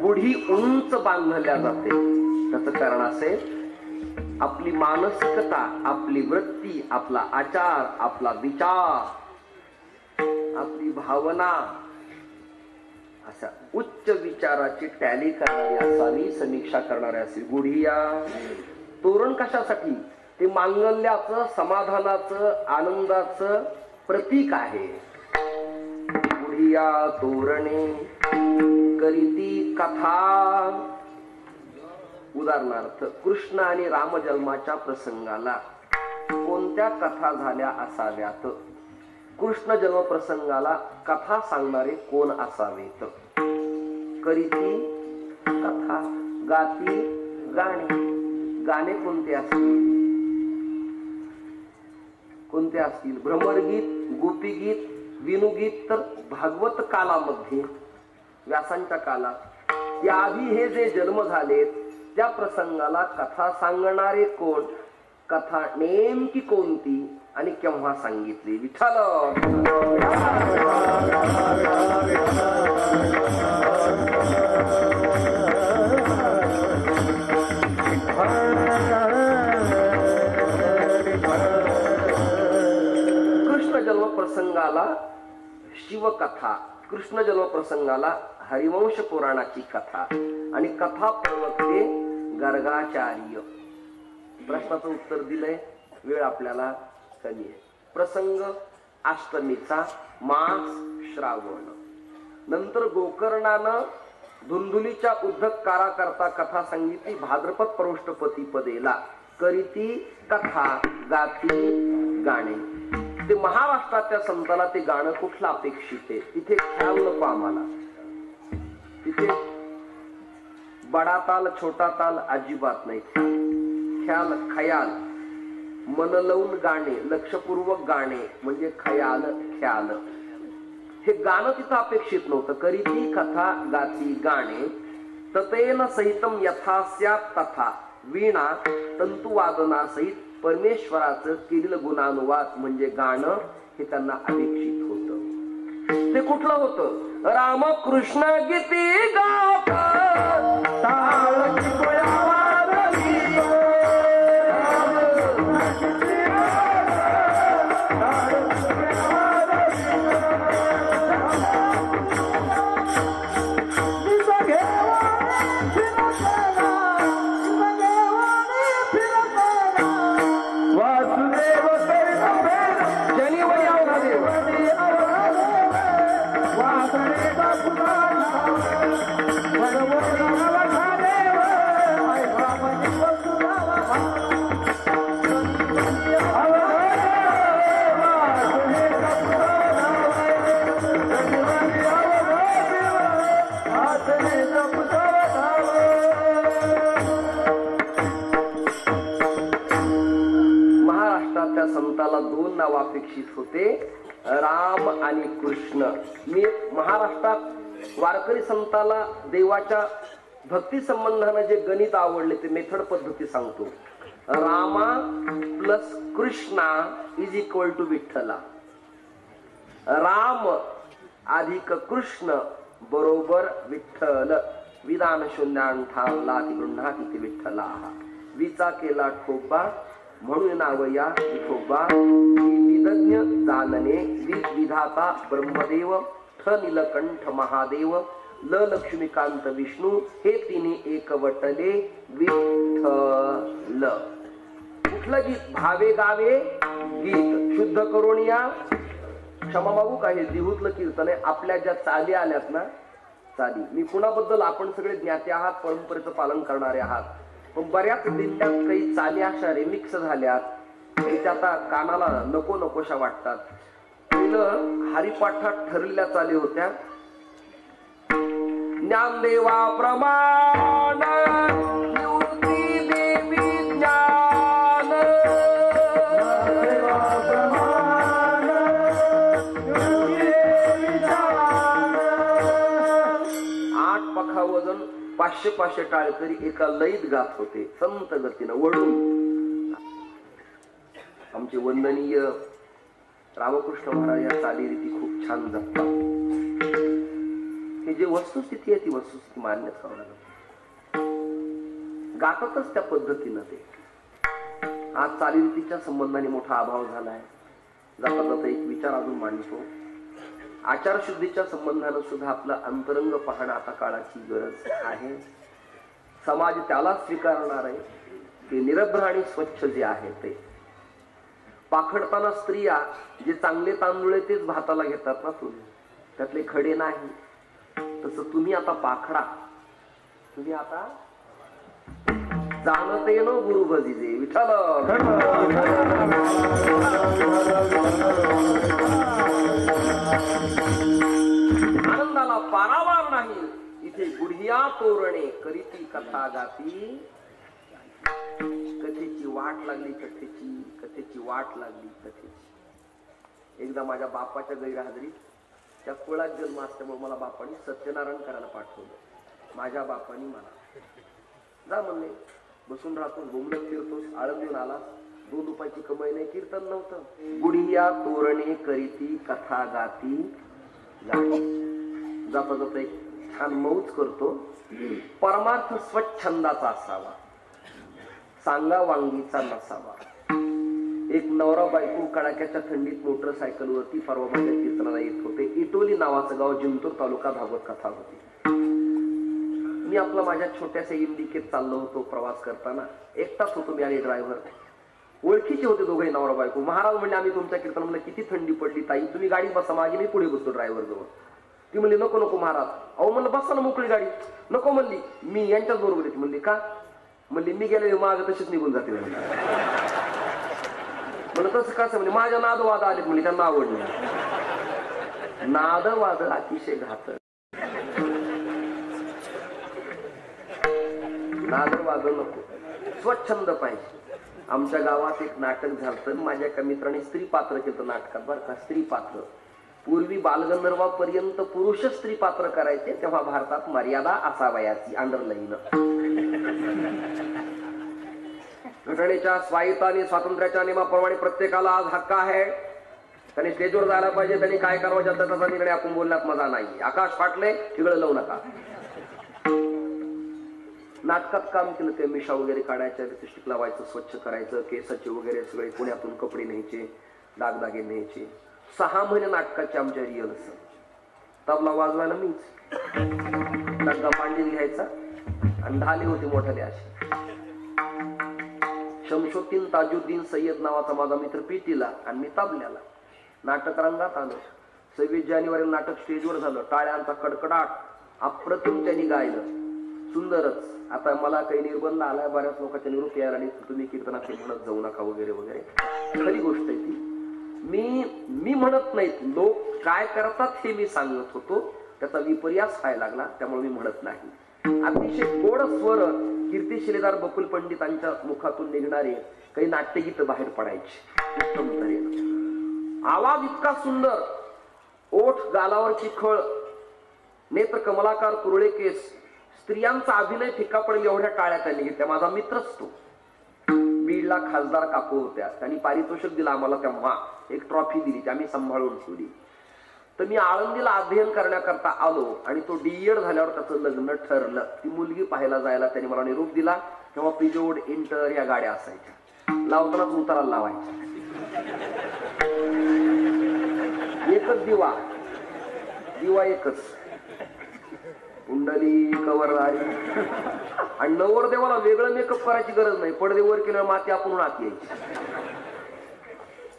गुढी उंच बांधल्या जाते. त्याचं कारण असे, आपली मानसिकता, आपली वृत्ती, आपला आचार, आपला विचार, आपली भावना अशा उच्च विचाराची टॅली करणारी असावी, समीक्षा करणारी असावी. गुढिया तोरण कशासाठी? ते मांगल्याचं, समाधानाचं, आनंदाचं प्रतीक आहे. गुढिया तोरणे करीती कथा. उदाहरणार्थ कृष्ण आणि राम जन्माच्या प्रसंगाला कोणत्या कथा झाल्या असाव्यात? कृष्ण जन्म प्रसंगाला कथा सांगणारे कोण असावेत? करीती कथा, गाती गाणे. गाणे कोणते असतील? कोणते असतील? भ्रमरगीत, गोपीगीत, विनुगीत तर भागवत कालामध्ये, व्यासांच्या कालात. त्याआधी हे जे जन्म झालेत त्या प्रसंगाला कथा सांगणारे कोण? कथा नेमकी कोणती आणि केव्हा सांगितली? विठ्ठल. कृष्ण जन्म प्रसंगाला शिवकथा, कृष्ण जन्म प्रसंगाला हरिवंश पुराणाची कथा आणि कथा प्रवक्ते गर्गाचार्य. प्रश्नाचं उत्तर दिलंय. वेळ आपल्याला कमी आहे. प्रसंग अष्टमीचा, मास श्रावण. नंतर गोकर्णानं धुंधुलीच्या उद्धकारा करता कथा सांगितली. भाद्रपद पौष्टपती पदेला करीती कथा, गाती गाणे. ते महाराष्ट्राच्या संताला ते गाणं कुठलं अपेक्षित आहे? तिथे ख्याल नको आम्हाला. तिथे बडा ताल छोटा ताल अजिबात नाही. ख्याल खयाल, मन लावून गाणे, लक्षपूर्वक गाणे म्हणजे खयाल ख्याल. हे गाणं तिथं अपेक्षित नव्हतं. करीती कथा गाती गाणे. ततेन सहितम यथा स्यात् तथा वीणा तंतुवादना सहित परमेश्वराचं केलेलं गुणानुवाद म्हणजे गाणं हे त्यांना अपेक्षित होतं. ते कुठलं होतं? रामकृष्ण गीती गात संताला दोन नाव अपेक्षित होते, राम आणि कृष्ण. मी महाराष्ट्रात वारकरी संताला देवाच्या भक्ती संबंधाने जे गणित आवडले ते मेथड पद्धती सांगतो. Rama plus Krishna is equal to Vitthala. Ram अधिक कृष्ण बरोबर विठ्ठल. विधान शून्यांठाला गृहाती विठ्ठला. विचा केला ठोबा म्हणून नाव या विठोबा. विदज्ञ जानने विधाता ब्रह्मदेव. ठ नीलकंठ महादेव. ल लक्ष्मीकांत विष्णू. हे तिने एकवटले विठ्ठल. कुठलं गीत? भावे गावे गीत. शुद्ध करून या. क्षमा मागू का? हे दिहूतलं कीर्तन आहे. आपल्या ज्या चाली आल्यात ना, चाली, मी कुणाबद्दल, आपण सगळे ज्ञाते आहात, परंपरेचं पालन करणारे आहात, पण बऱ्याच दिंड्यात काही चाली अशा रिमिक्स झाल्यात त्या आता कानाला नको नकोशा वाटतात. पहिलं हरिपाठात ठरलेल्या चाली होत्या. ज्ञानदेवा प्रमाण युक्ती देवी ज्ञान. आठ पखा वजन 500 टाळकरी एका लयीत गात होते संत गतीनं वळून. आमचे वंदनीय रामकृष्ण महाराज या चालीरीती खूप छान जपतात. हे जे वस्तुस्थिती आहे ती वस्तुस्थिती मान्य करावं लागत. गातातच त्या पद्धतीनं ते. आज चालीरीतीच्या संबंधाने मोठा अभाव झालाय. जाता जाता एक विचार अजून मांडतो. आचारशुद्धीच्या संबंधानं सुद्धा आपलं अंतरंग पाहणं आता काळाची गरज आहे. समाज त्याला स्वीकारणार आहे. की निरभ्र आणि स्वच्छ जे आहे ते पाखडताना स्त्रिया जे चांगले तांदूळ आहे तेच भाताला घेतात ना, तुम्ही त्यातले खडे नाही. तसं तुम्ही आता पाखडा, तुम्ही आता जाणत येणं गुरु भजीजे विठ्ठल. आनंदाला पारावार नाही. इथे गुढिया तोरणे करीती कथा गाती. कथेची वाट लागली, कथेची वाट लागली कथेची. एकदा माझ्या बापाच्या गैरहजेरीत, त्या कुळात जन्म असल्यामुळे मला बापाने सत्यनारायण करायला पाठवलं. माझ्या बापाने मला जा म्हणले, बसून राहतो, बोंबलत फिरतोस, आळंद देऊन आला, 2 रुपयाची कमाई नाही, कीर्तन नव्हतं. गुढिया तोरणे करीती कथा गाती. जाता जाता एक छान मौज करतो. परमार्थ स्वच्छंदाचा असावा, सांगा वांगीचा नसावा. एक नवरा बायको कडाक्याच्या थंडीत मोटरसायकलवरती परवा माझ्या कीर्तनाला येत होते. इटोली नावाचं गाव, जिंतूर तालुका, भागवत कथा होती. मी आपला माझ्या छोट्याशा इंडिकेत चाललो होतो. प्रवास करताना एकटाच होतो मी आणि ड्रायव्हर. ओळखीचे होते दोघे नवरा बायको. महाराज म्हणले आम्ही तुमच्या कीर्तन. म्हणलं किती थंडी पडली ताई, तुम्ही गाडी बसा मागे, मी पुढे बसतो ड्रायव्हर जवळ. ती म्हणली नको नको महाराज. अहो म्हणलं बसा ना मोकळी गाडी. नको म्हणली, मी यांच्याच बरोबर येते. म्हणली का? म्हणली मी गेले माग तशीच निघून जाते. म्हणलं तसं कसं? म्हणजे माझ्या नादवाद आले. म्हणजे त्यांना आवडलं. नादवाद अतिशय घातक. नादर वादळ नको, स्वच्छंद पाहिजे. आमच्या गावात एक नाटक झालं. माझ्या एका मित्राने स्त्री पात्र केलं नाटकात बरं का. स्त्री पात्र पूर्वी बालगंधर्वापर्यंत पुरुष स्त्री पात्र करायचे, तेव्हा भारतात मर्यादा असावयाची, अंडरलाईन. घटनेच्या स्वायत्ता आणि स्वातंत्र्याच्या नियमाप्रमाणे प्रत्येकाला आज हक्क आहे. त्यांनी स्टेजवर जायला पाहिजे, त्यांनी काय करावं त्याचा निर्णय आपण बोलण्यात मजा नाही. आकाश फाटले ठिगळ लावू नका. नाटकात काम केलं. ते मिशा वगैरे काढायच्या, लिपस्टिक लावायचं, स्वच्छ करायचं, केसाचे वगैरे सगळे पुण्यातून कपडे न्यायचे, दागदागे न्यायचे. 6 महिने नाटकाचे आमच्या रिहर्सल. तबला वाजवायला मीच, डग्गा पांडीत घ्यायचा आणि ढाले होते मोठाले असे. शमशुद्दीन ताजुद्दीन सय्यद नावाचा माझा मित्र पेटीला आणि मी तबल्याला. नाटक रंगात आलं. 26 जानेवारी नाटक स्टेजवर झालं. टाळ्यांचा कडकडाट अप्रतिम त्यांनी गायलं. सुंदरच. आता मला काही निर्बंध आलाय, बऱ्याच लोकांच्या निरोप यायला लागले, तुम्ही कीर्तनाचे म्हणत जाऊ नका वगैरे वगैरे. खरी गोष्ट आहे ती. मी म्हणत नाहीत, लोक काय करतात हे मी सांगत होतो. त्याचा विपर्यास व्हायला लागला, त्यामुळे मी म्हणत नाही. अतिशय गोड स्वर कीर्तिशिलेदार बकुल पंडितांच्या मुखातून निघणारे काही नाट्यगीत बाहेर पडायचे उत्तम तऱ्हेने. आवाज इतका सुंदर, ओठ गालावरची खळ, नेत्र कमलाकार कुरळे केस, स्त्रियांचा अभिनय फिका पडेल एवढ्या टाळ्या त्यांनी घेतल्या. माझा मित्रच तो. बीडला खासदार काकू होत्या, त्यांनी पारितोषिक दिलं आम्हाला. तेव्हा एक ट्रॉफी दिली, ती आम्ही सांभाळून ठेवली. तर मी आळंदीला अध्ययन करण्याकरता आलो आणि तो डीएड झाल्यावर त्याचं लग्न ठरलं. ती मुलगी पाहायला जायला त्यांनी मला निरोप दिला. तेव्हा पिजोड, इंटर या गाड्या असायच्या. लावतानाच उताराला लावायच्या. एकच दिवा एकच, कुंडली कवरदारी. आणि नवरदेवाला वेगळं मेकअप करायची गरज नाही. पडदेवर केल्यावर माती आपण आत यायची.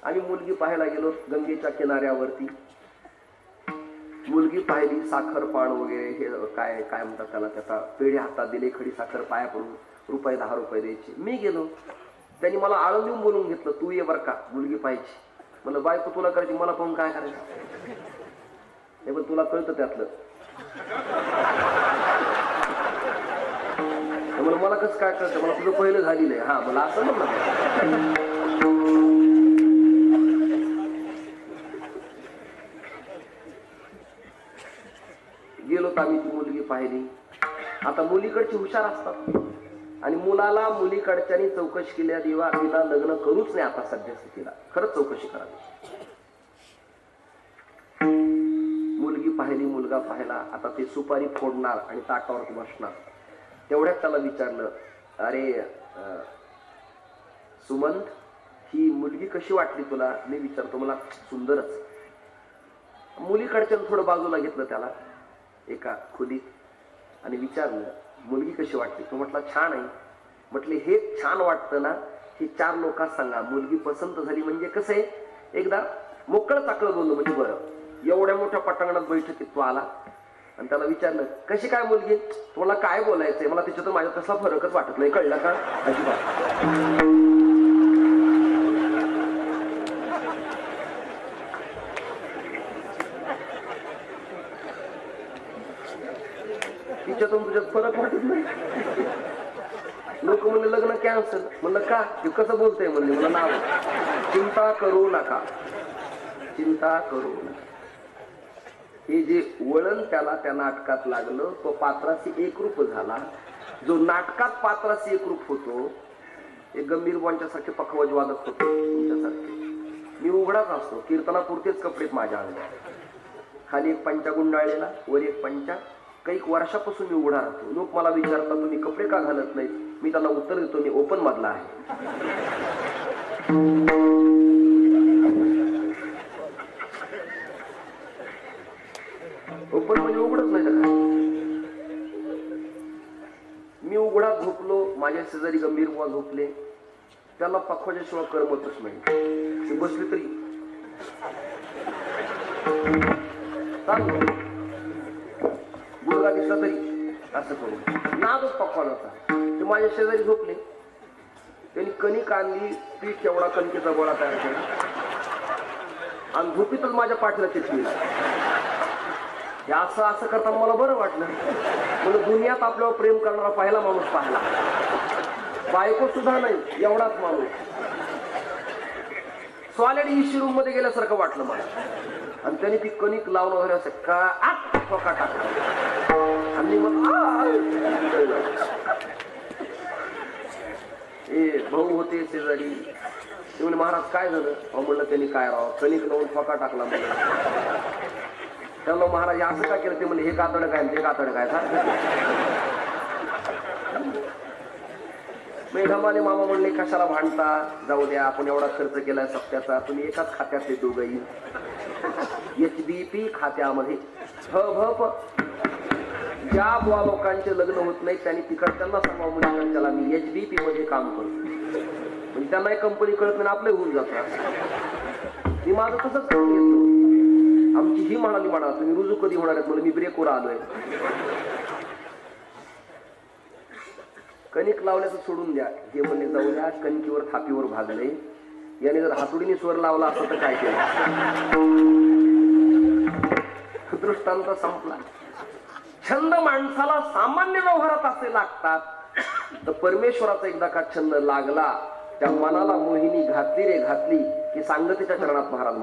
आम्ही मुलगी पाहायला गेलो गंगेच्या किनाऱ्यावरती. मुलगी पाहिली, साखर पान वगैरे हे काय काय म्हणतात त्याला, त्याचा पेढे हातात दिले, खडी साखर पाया पडून रुपये 10 रुपये द्यायचे. मी गेलो, त्यांनी मला आळून देऊन बोलून घेतलं, तू ये बर का मुलगी पाहिजे. म्हणलं बायको तुला करायची, मला पाहून काय करायचं? हे पण तुला कळतं त्यातलं. म्हणलं मला कसं काय कळतं? मला तुझं पहिलं झालेलं आहे. हा मला असं म्हणलं. गेलो तर आम्ही ती मुलगी पाहिली. आता मुलीकडची हुशार असतात आणि मुलाला मुलीकडच्यानी चौकशी केल्या, देवा तिला लग्न करूच नाही आता सध्यास्थितीला, खरंच चौकशी करावी. मुलगी पाहिली, मुलगा पाहिला. आता ते सुपारी फोडणार आणि ताटावरती बसणार. तेवढ्यात त्याला विचारलं, अरे सुमंत, ही मुलगी कशी वाटली तुला? मी विचारतो, मला सुंदरच. मुलीकडच्यानं थोडं बाजूला घेतलं त्याला एका खोलीत आणि विचारलं, मुलगी कशी वाटली? तो म्हटला छान आहे. म्हटले हे छान वाटतं ना, हे 4 लोकांना सांगा. मुलगी पसंत झाली म्हणजे कसं आहे, एकदा मोकळं चाकळं बोललो म्हणजे बरं. एवढ्या मोठ्या पटांगणात बैठकीत तो आला आणि त्याला विचारलं कशी काय मुलगी, तुम्हाला काय बोलायचंय, मला तिच्यात माझ्यात कसला फरकच वाटत नाही, कळलं का? अजिबात. तिच्यातून तुझ्यात फरक वाटत नाही. लोक म्हणले लग्न कॅन्सल. म्हणलं का? ते कसं बोलतंय म्हणले. मला नाव चिंता करू नका, चिंता करू नका. हे जे वळण त्याला त्या नाटकात लागलं, तो पात्राशी एकरूप झाला. जो नाटकात पात्राशी एकरूप होतो ते गंभीर बुवांच्यासारखे पखवाज वादक होते. तुमच्यासारखे मी उघडाच असतो, कीर्तनापुरतेच कपडेत माझ्या अंगात. खाली एक पंचा गुंडाळलेला, वर एक पंचा. काही वर्षापासून मी उघडा राहतो. लोक मला विचारतात तुम्ही कपडे का घालत नाही. मी त्यांना उत्तर देतो मी ओपन मधला आहे. ओपन म्हणजे उघडच नाही का. मी उघडा झोपलो, माझ्या शेजारी गंभीर बुवा झोपले. त्यांना पखवाच्याशिवाय करमतच नाही. ते बसले तरी मुलगा दिसला तरी असं करू नादच पकवानाचा. ते माझ्या शेजारी झोपले. त्यांनी कणिक आणली, पीठ एवढा कणकेचा गोळा तयार केला आणि झोपीतच माझ्या पाठीला चिटकली. असं असं करताना मला बरं वाटलं. म्हणजे दुनियात आपल्यावर प्रेम करणारा पहिला माणूस पाहिला. बायको सुद्धा नाही, एवढाच माणूस. सॉलिड इश्यू रूम मध्ये गेल्यासारखं वाटलं मला. आणि त्यांनी ती कणिक लावून वगैरे असं का ठोका टाकला आणि मग भाऊ होते शेजारी. ते म्हणजे महाराज काय झालं. म्हणलं त्यांनी काय राव कणिक लावून ठोका टाकला. त्याला महाराज असं का केलं. ते म्हणजे हे कातडं काय ते कातडं काय. मेघामाने मामा म्हणले कशाला भांडता, जाऊ द्या आपण एवढा खर्च केलाय सप्त्याचा, तुम्ही एकाच खात्यातले दोघंही. HBP खात्यामध्ये ज्या बुवा लोकांचे लग्न होत नाही त्यांनी तिकडच्यांना सांगा मुलीकडच्याला मी HBP मध्ये काम करतो. म्हणजे त्यांना एक कंपनी कळत नाही आपले होऊन जातात. मी माझं तसंच करून घेतलं. आमची ही म्हणाली म्हणा तुम्ही रुजू कधी होणार आहेत. मला मी ब्रेकवर आलोय. कणिक लावल्याचं सोडून द्या. हे म्हणले जाऊ द्या कणकीवर थापीवर भागले. याने जर हातोडीने स्वर लावला असं तर काय केलं. दृष्टांत संपला. छंद माणसाला सामान्य व्यवहारात असे लागतात. तर परमेश्वराचा एकदा का छंद लागला, त्या मनाला मोहिनी घातली रे घातली की सांगतेच्या चरणात महाराज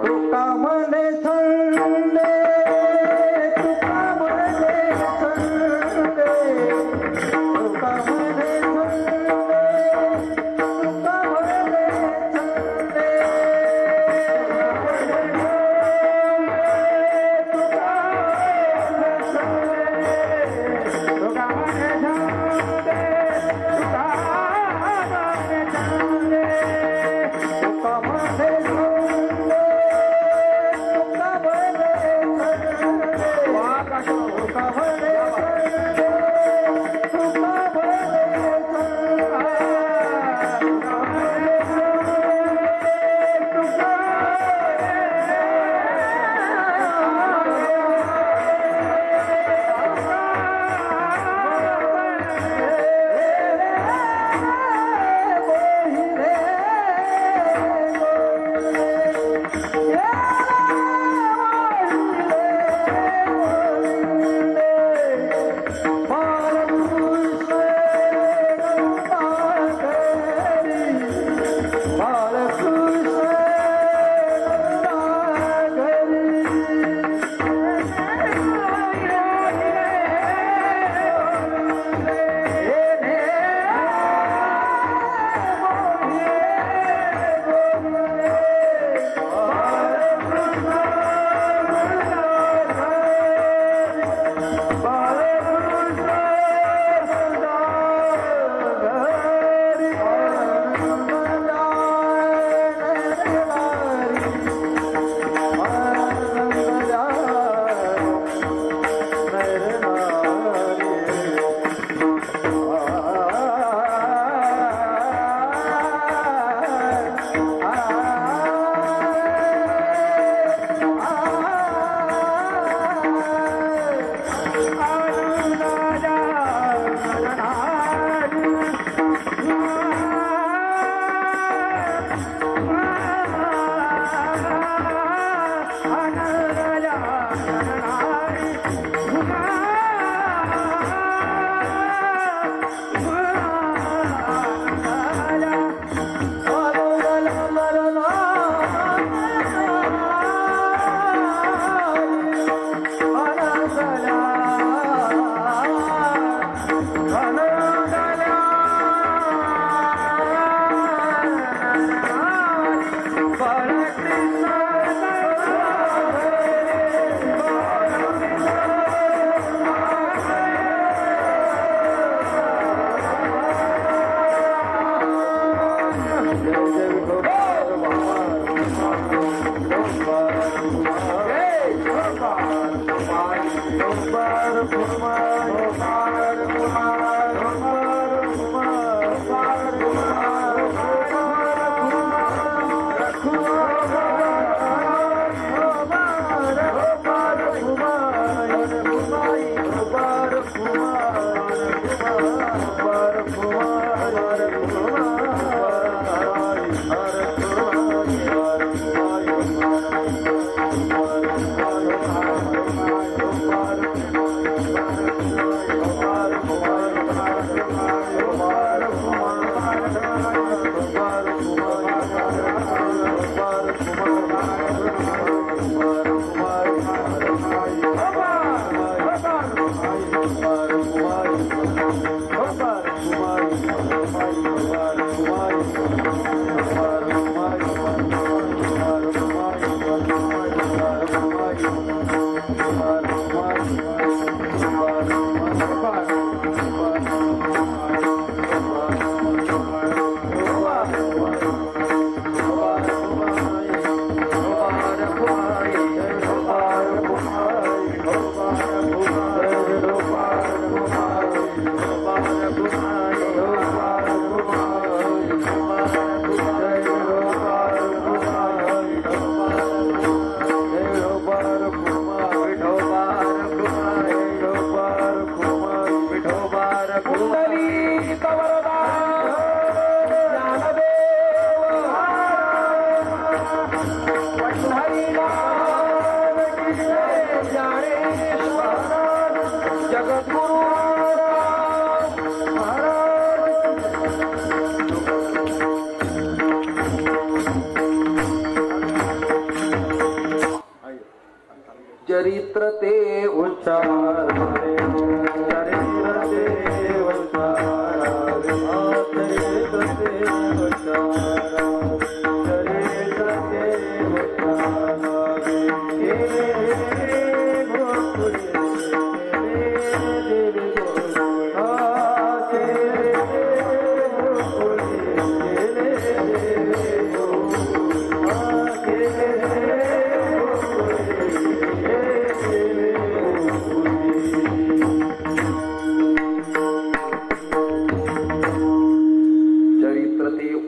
चरित्र ते उच्चार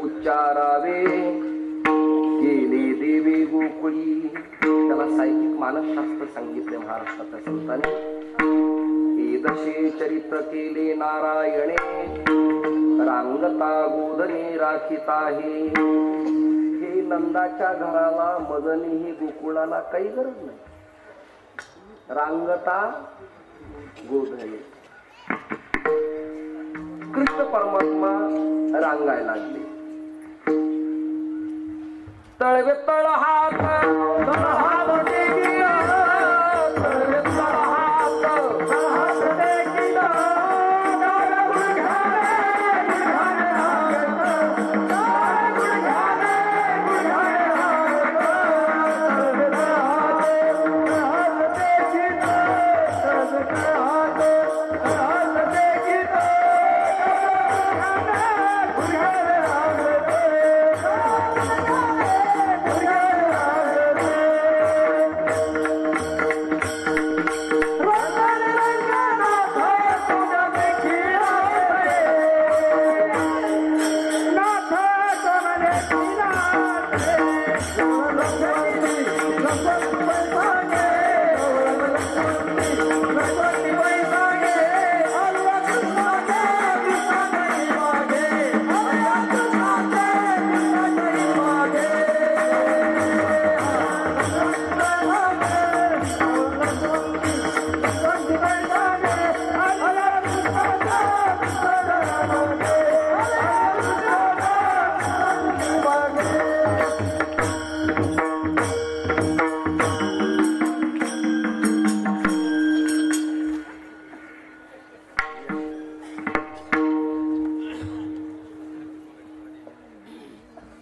उच्चारावे गेले देवे गोकुळी. त्याला साहित्यिक मानसशास्त्र सांगितले महाराष्ट्राच्या संतांनी. एदशे चरित्र केले नारायणे रांगता गोधने राखिता हे. हे नंदाच्या घराला मदनी ही गोकुळाला काही गरज नाही. रांगता गोधने कृष्ण परमात्मा रांगायला लागले. तळवे तळ हात हात टेकिला, तळवे तळ हात हात टेकिला,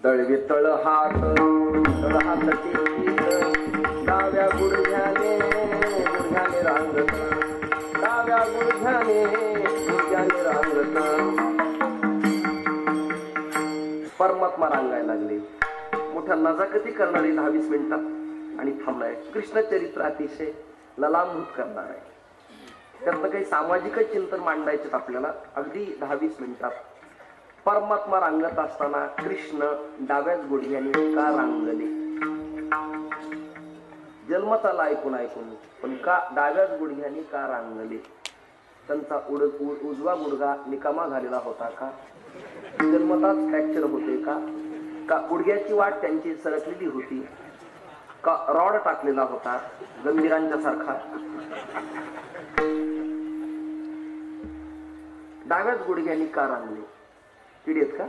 तळवे तळ हात तळ हात टेकीत, डाव्या गुडघ्याने गुडघ्याने रांगत, डाव्या गुडघ्याने गुडघ्याने रांगत. परमात्मा रांगायला लागले. मोठ्या नजाकती करणारी 10-20 मिनिटात आणि थांबलाय. कृष्ण चरित्र अतिशय ललामभूत करणार आहे. त्यातनं काही सामाजिक चिंतन मांडायचे आपल्याला अगदी 10-20 मिनिटात. परमात्मा रांगत असताना कृष्ण डाव्याच गुडघ्याने का रांगले? जन्मत आला ऐकून ऐकून, पण का डाव्याच गुडघ्याने का रांगले? त्यांचा उजवा गुडघा निकामा झालेला होता का? जन्मताच फ्रॅक्चर होते का? का गुडघ्याची वाट त्यांची सरकलेली होती? का रॉड टाकलेला होता गंभीरांच्या सारखा? डाव्याच गुडघ्याने का रांगले? किडी आहेत का?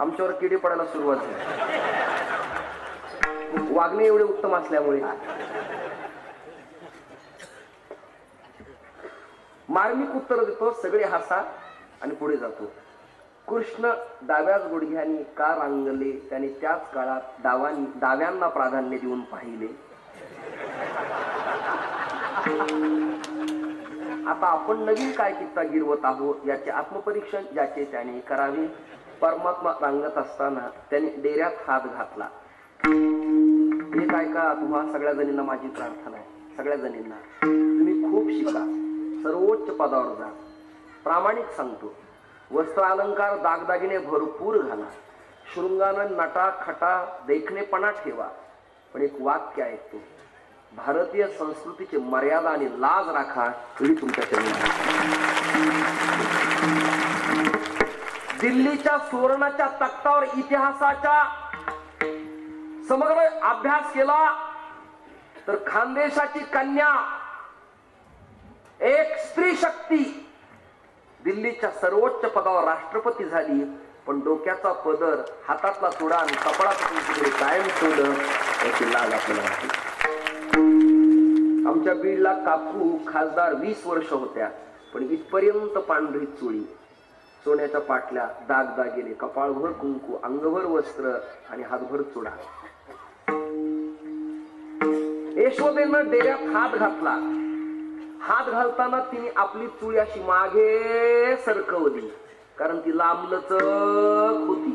आमच्यावर किडी पडायला सुरुवात झाली. वागणे एवढे उत्तम असल्यामुळे. मार्मिक उत्तर देतो, सगळे हसा आणि पुढे जातो. कृष्ण डाव्याच गुडघ्यानी का रांगले? त्याने त्याच काळात डाव्यांना प्राधान्य देऊन पाहिले. आता आपण नवीन काय किस्सा गिरवत आहोत याचे आत्मपरीक्षण ज्याचे त्याने करावे. परमात्मा रांगत असताना त्याने डेऱ्यात हात घातला. हे काय का तुम्हा सगळ्या जणींना माझी प्रार्थना आहे. सगळ्या जणींना तुम्ही खूप शिका, सर्वोच्च पदावर जा. प्रामाणिक सांगतो, वस्त्र अलंकार दागदागिने भरपूर घाला, शृंगानं नटा खटा देखणेपणा ठेवा, पण एक वाक्य ऐकतो, भारतीय संस्कृतीची मर्यादा आणि लाज राखा. ही तुमच्या दिल्लीच्या सुवर्णाच्या तख्तावर इतिहासाच्या समग्र अभ्यास केला तर खानदेशाची कन्या एक स्त्री शक्ती दिल्लीच्या सर्वोच्च पदावर राष्ट्रपती झाली, पण डोक्याचा पदर, हातातला तुडा आणि कपडाचं तिकडे कायम ठेवलं याची लाज आपल्याला वाटते. आमच्या बीडला काकू खासदार 20 वर्ष होत्या, पण इथपर्यंत पांढरी चोळी, सोन्याच्या पाटल्या, दागदागिने, कपाळभर कुंकू, अंगभर वस्त्र आणि हातभर चुडा. यशोदेनं डेऱ्यात हात घातला. हात घालताना तिने आपली चुळी अशी मागे सरकवली, कारण ती लांबलचक होती.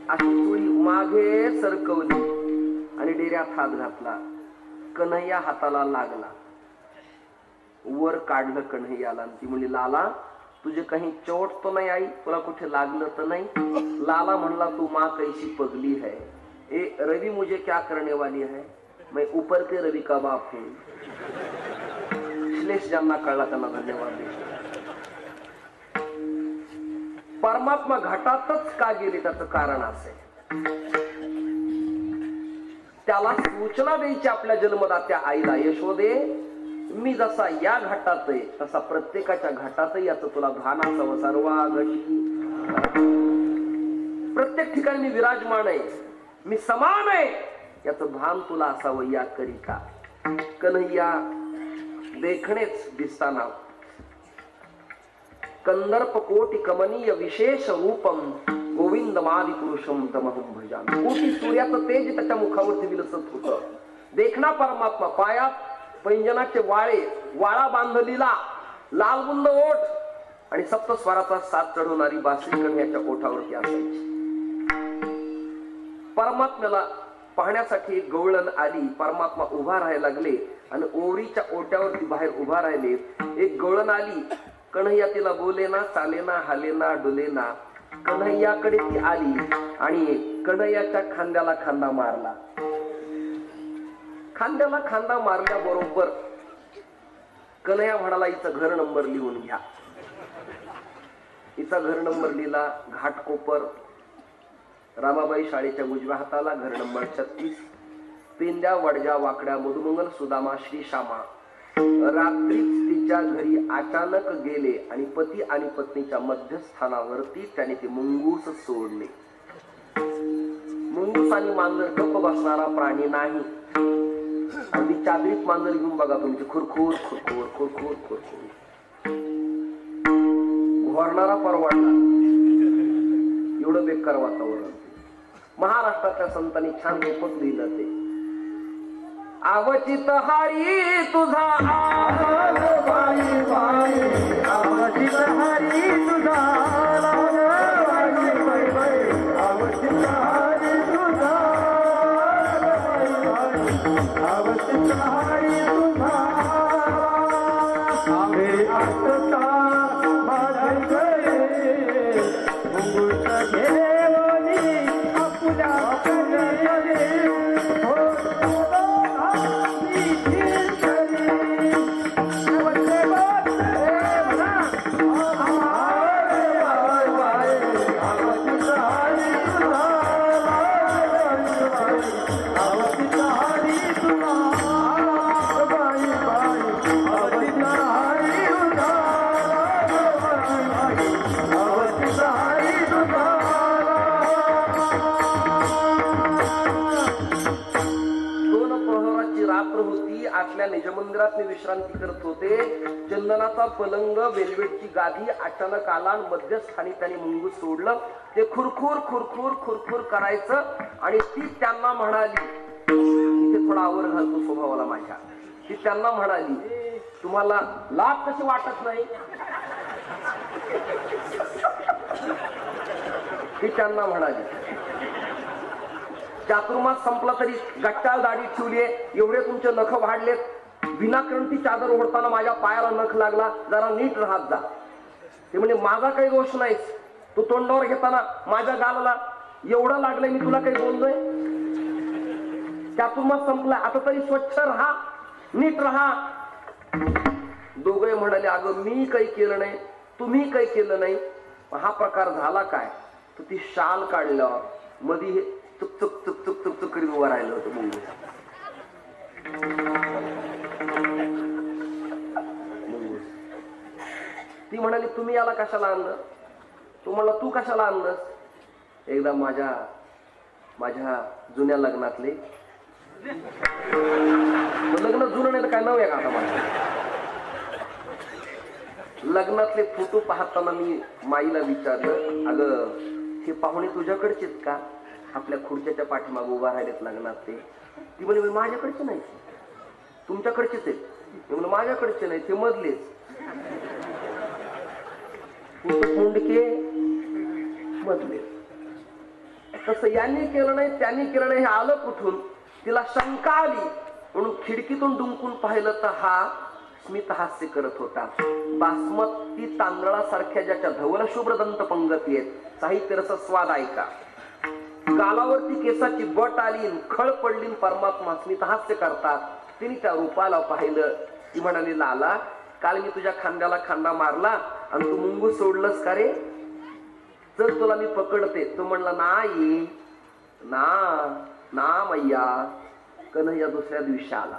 अशी चुळी मागे सरकवली आणि डेऱ्यात हात घातला. कन्हैया हाताला लागला. वर काढलं कन्हैयाला. ती म्हणली, लाला तुझे काही चोट तो नाही आई? तुला कुठे लागलं तर नाही? लाला म्हणला, तू माँ कैसी पगली है, ए रवि मुझे क्या करने वाली है, मैं ऊपर के रवि का बाप हूं. श्लेष ज्यांना कळला त्यांना धन्यवाद देतो. परमात्मा घाटातच का गेले त्याचं कारण असे, त्याला सूचना द्यायची आपल्या जन्मदात्या आईला, यशोदे मी जसा या घाटात आहे तसा प्रत्येकाच्या घाटातही याचं तुला भान असावं. सर्वा घटी, प्रत्येक ठिकाणी मी विराजमान आहे, मी समान आहे याचं भान तुला असावं या करिता. कन्हैया देखणेच दिसताना कंदर्प कोटी कमनीय विशेष रूपम गोविंदमादि पुरुषम तमहम भजामि. कोटी सूर्याचं तेज त्याच्या मुखावरती विलसत होतं. देखना परमात्मा, पायात पैंजनाचे वाळे, वाळा बांधलेला, लालबुंद ओठ आणि सप्तस्वराचा साथ चढवणारी बासरी कन्याच्या ओठावरती असायची. परमात्म्याला पाहण्यासाठी एक गवळण आली. परमात्मा उभा राहायला लागले आणि ओरीच्या ओट्यावरती बाहेर उभा राहिले. एक गवळण आली. कन्हैया तिला बोलेना, चालेना, हालेना, डुलेना. कन्हैयाकडे ती आली आणि कन्हैयाच्या खांद्याला खांदा मारला. खांद्याला खांदा मारल्याबरोबर कन्हैया म्हणाला, हिचा घर नंबर लिहून घ्या. हिचा घर नंबर लिहिला. घाटकोपर, रामाबाई शाळेच्या उजव्या हाताला घर नंबर 36. पेंद्या, वडजा, वाकड्या, मधुमंगल, सुदामा, श्री श्यामा रात्रीच तिच्या घरी अचानक गेले आणि पती आणि पत्नीच्या मध्यस्थानावरती त्याने ते मुंगूस सोडले. मुंगूस आणि मांजर गप्प बसणारा प्राणी नाही. अगदी चादरीत मांजर घेऊन बघा तुमची, खुरखुर खुरखुर खुरखुर खुरखुर घोरणारा परवडला. एवढं बेकार वातावरण. महाराष्ट्रातल्या संतांनी छान रूपक लिहिलं ते. आवचित हरी तुझा आवाज बाई बाई, आवचित हरी तुझा निजमंदिरात मी विश्रांती करत होते. चंदनाचा पलंग, वेलवेटची गादी अचानक आला आणि मध्यस्थानी त्यांनी मुंगूस सोडलं. ते खुरखुर खुरखुर खुरखुर करायचं आणि ती त्यांना म्हणाली, तिथे थोडा आवर घालतो स्वभावाला माझ्या, ती त्यांना म्हणाली, तुम्हाला लाज कशी वाटत नाही? ती त्यांना म्हणाली, चातुर्मास संपला तरी गट्टाळ दाढी ठेवलीये, एवढे तुमचे नख वाढलेत, विनाकरण ती चादर ओढताना माझ्या पायाला नख लागला, जरा नीट राहत जा. ते म्हणजे माझा काही दोष नाही, तू तोंडावर घेताना माझ्या गालाला एवढं लागलंय, मी तुला काही बोललोय? चातुर्मास संपला, आता तरी स्वच्छ राहा, नीट राहा. दोघे म्हणाले, अगं मी काही केलं नाही, तुम्ही काही केलं नाही. हा प्रकार झाला काय? तर ती शाल काढल्यावर मध्ये हे चुक चुक चुक चुक चुक चुक करीत उभं राहिलं होतं मुंगूस. ती म्हणाली, तुम्ही याला कशाला आणलं? तू म्हणला, तू कशाला आणलंस? एकदा माझ्या जुन्या लग्नातले, लग्न जुनं नाही तर काय नव्हे का आता माझं, लग्नातले फोटो पाहताना मी माईला विचारलं, अगं हे पाहुणे तुझ्याकडचेत का? आपल्या खुर्च्याच्या पाठीमागे उभा राहिलेत लग्नात ते. ती म्हणे, माझ्याकडचे नाही, तुमच्याकडचेच आहेत. मी म्हणलं, माझ्याकडचे नाही, ते मधलेच. मुंडके मधले. तसं यांनी केलं नाही, त्यांनी केलं नाही, हे आलं कुठून? तिला शंका आली म्हणून खिडकीतून डुंकून पाहिलं तर हा स्मित हास्य करत होता. बासमती तांदळासारख्या ज्याच्या धवल शुभ्र दंत पंगती आहेत, साहित्य रस स्वाद ऐका. गालावरती केसाची बट आली, खळ पडली, परमात्मा स्मित हास्य करतात. तिने त्या रूपाला पाहिलं. ती म्हणाली, लाला काल मी तुझ्या खांद्याला खांदा मारला आणि तू मुंगूस सोडलंस का रे? चल तुला मी पकडते. तो म्हणला, नाही ना मैया. कन्हैया दुसऱ्या दिवशी आला.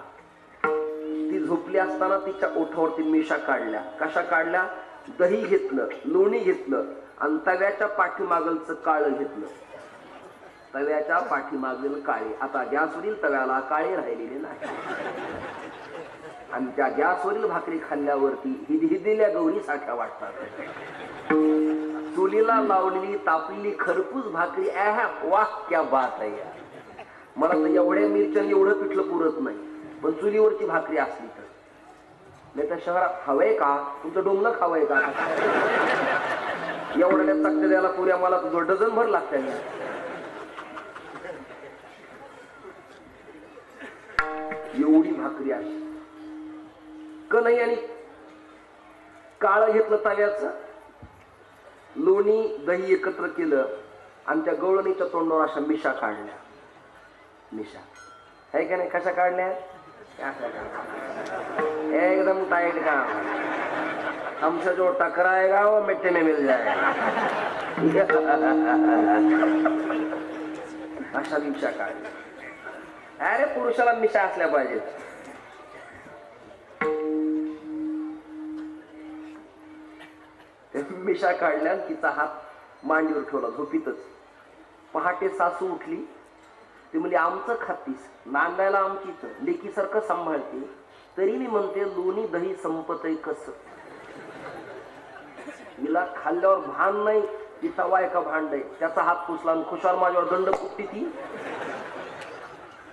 ती झोपली असताना तिच्या ओठावरती मिशा काढल्या. कशा काढल्या? दही घेतलं, लोणी घेतलं आणि तव्याच्या पाठीमागलचं काळं घेतलं. तव्याच्या पाठीमागील काळे. आता गॅसवरील तव्याला काळे राहिलेले नाही. आणि त्या गॅसवरील भाकरी खाल्ल्यावरती हिदिल्या गौरी साठ्या वाटतात. चुलीला लावलेली तापलेली खरपूस भाकरी, वाह क्या बात आहे. मला तर एवढ्या मिरच्या एवढं पिठलं पुरत नाही, पण चुलीवरची भाकरी असली तर. नाही तर शहरात हवंय का? तुमचं डोंगलं खावंय का? एवढ्या चकत्या द्यायला पुऱ्या मला तुझं डझन भर लागते. एवढी भाकरी आहे. कन्हैयाने काळं घेतलं तव्याचं, लोणी दही एकत्र केलं आणि त्या गवळणीच्या तोंडावर अशा मिशा काढल्या. मिशा है का नाही? कशा काढल्या? एकदम टाइट काम. हमसे जो टकराएगा वो मिट्टी में मिल जाएगा. अशा मिशा काढल्या. अरे पुरुषाला मिशा असल्या पाहिजेत. मिशा काढल्या, तिचा हात मांडीवर ठेवला झोपीतच. पहाटे सासू उठली. ती म्हणली, आमचं खातीस, नांदायला आमचीच, लेकीसारखं सांभाळते, तरी मी म्हणते लोणी दही संपतय कस? तिला खाल्ल्यावर भान नाही, तिचा वायका भांड आहे. त्याचा हात पुसला आणि खुशाल माझ्यावर दंड कुठती ती.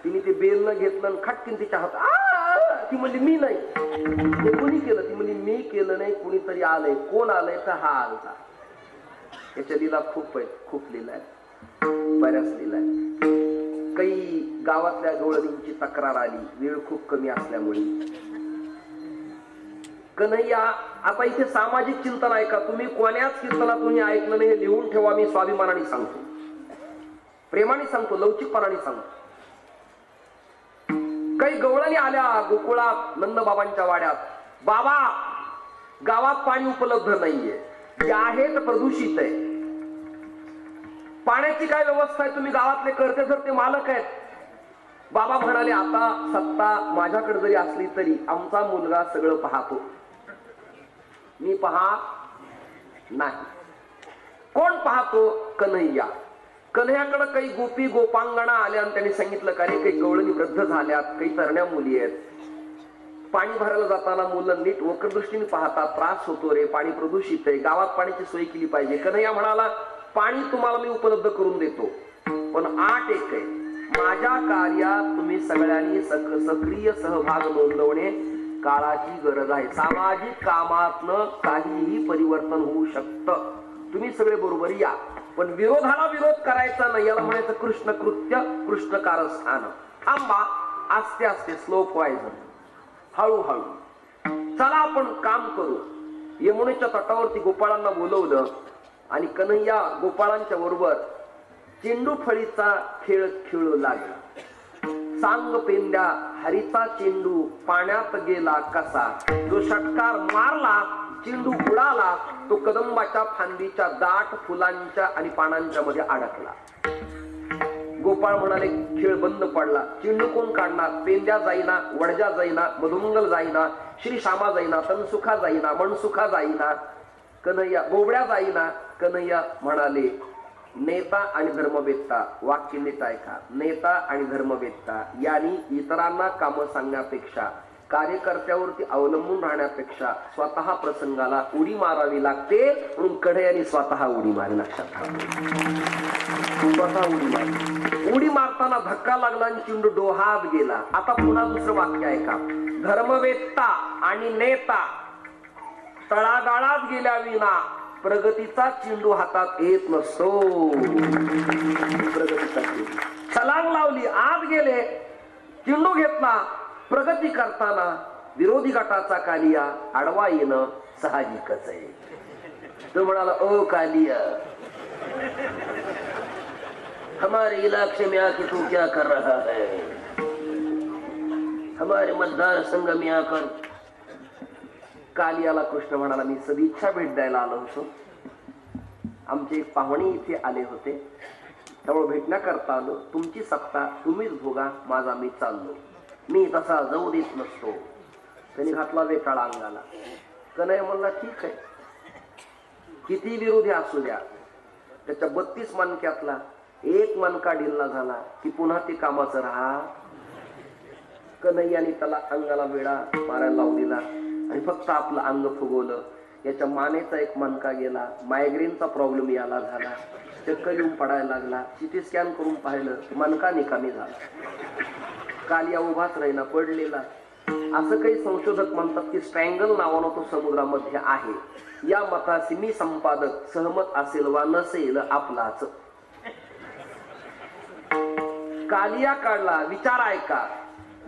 तिने ते बेल न घेतलं आणि खटकीन तिच्या हात. ती म्हणली, मी नाही. ते कोणी केलं? ती म्हणली, मी केलं नाही, कुणीतरी आलंय. कोण आलंय? तर हा आलता. याच्या लिला खूप आहे, खूप लिला आहे, बऱ्याच लिला आहे. काही गावातल्या गवळणींची तक्रार आली, वेळ खूप कमी असल्यामुळे. कन्हैया, आता इथे सामाजिक चिंतन आहे का? तुम्ही कोण्याच कीर्तनातून ऐकलं नाही, हे लिहून ठेवा. मी स्वाभिमानाने सांगतो, प्रेमाने सांगतो, लवचिकपणाने सांगतो. काही गवळणी आल्या गोकुळात नंदबाबांच्या वाड्यात. बाबा, गावात पाणी उपलब्ध नाहीये, जे आहे ते प्रदूषित आहे. पाण्याची काय व्यवस्था आहे? तुम्ही गावातले करते जर ते मालक आहेत. बाबा म्हणाले, आता सत्ता माझ्याकडे जरी असली तरी आमचा मुलगा सगळं पाहतो, मी पाहत नाही. कोण पाहतो? कन्हैया. कन्हैयाकडे काही गोपी गोपांगणा आल्या आणि त्यांनी सांगितलं का रे, काही गवळणी वृद्ध झाल्यात, काही तरण्या मुली आहेत, पाणी भरायला जाताना मुलं नीट वक्र दृष्टीने पाहतात, त्रास होतो रे, पाणी प्रदूषित आहे, गावात पाण्याची सोय केली पाहिजे. कन्हैया म्हणाला, पाणी तुम्हाला मी उपलब्ध करून देतो, पण अट एक आहे, माझ्या कार्यात तुम्ही सगळ्यांनी सक्रिय सहभाग नोंदवणे काळाची गरज आहे. सामाजिक कामातनं काहीही परिवर्तन होऊ शकतं, तुम्ही सगळे बरोबर या, पण विरोधाला विरोध करायचा नाही. याला म्हणायचं कृष्ण कृत्य कृष्ण कारस्थान. थांबा, आस्ते आस्ते स्लोप व्हायचं, हळूहळू चला आपण काम करू. यमुनेच्या तटावरती गोपाळांना बोलवलं आणि कन्हैया गोपाळांच्या बरोबर चेंडू फळीचा खेळ खेळू लागला. सांग पेंद्या हरीचा चेंडू पाण्यात गेला कसा, जो षटकार मारला चेंडू उडाला, तो कदंबाच्या फांदीच्या दाट फुलांच्या आणि पानांच्या मध्ये अडकला. गोपाळ म्हणाले, खेळ बंद पडला. चेंडू कोण काढणार? पेंद्या जाईना, वडजा जाईना, मधुमंगल जाईना, श्री श्यामा जाईना, तनसुखा जाईना, मनसुखा जाईना, कन्हैया बोबड्या जाईना. कन्हैया म्हणाले, नेता आणि धर्मवेत्ता, वाक्य नीट ऐका, नेता आणि धर्मवेत्ता यांनी इतरांना काम सांगण्यापेक्षा, कार्यकर्त्यावरती अवलंबून राहण्यापेक्षा स्वतः प्रसंगाला उडी मारावी लागते. म्हणून कन्हैयाने स्वतः उडी मारली. लक्षात स्वतः उडी मारली. उडी मारताना धक्का लागला आणि चेंडू डोहात गेला. आता पुन्हा दुसरं वाक्य ऐका, धर्मवेत्ता आणि नेता तळागाळात गेल्या विना प्रगतीचा चेंडू हातात येत नसतो. प्रगतीचा चेंडू छलांग लावली, आत गेले, चेंडू घेतला. प्रगती करताना विरोधी गटाचा कालिया आडवा येणं साहजिकच आहे. तो म्हणाला, ओ कालिया, हमारे इलाके में आके तू क्या कर रहा है? हमारे मतदार संघ में आकर. कालियाला कृष्ण म्हणाला, मी सदिच्छा भेट द्यायला आलो होतो, आमचे एक पाहुणे इथे आले होते, त्यामुळे भेटण्याकरता आलो. तुमची सत्ता तुम्हीच भोगा, माझा मी चाललो, मी तसा जाऊ देत नसतो. त्यांनी घातला वेटाळा अंगाला. कन्हैया म्हणला, ठीक आहे, किती विरोधी असू द्या. त्याच्या 32 मणक्यातला एक मणका ढिल्ला झाला की पुन्हा ते कामाचं राहा. कन्हैयाने त्याला अंगाला वेळा मारायला लावून दिला आणि फक्त आपलं अंग फुगवलं. याच्या मानेचा एक मणका गेला, मायग्रेनचा प्रॉब्लेम याला झाला, चक्कर येऊन पडायला लागला. सिटी स्कॅन करून पाहिलं, मणका निकामी झाला. कालिया उभाच राहिला, पडलेला. असं काही संशोधक म्हणतात की स्ट्रँगल नावानं तो समुद्रामध्ये आहे. या मताशी मी संपादक सहमत असेल वा नसेल आपलाच. कालिया काढला. विचार ऐका,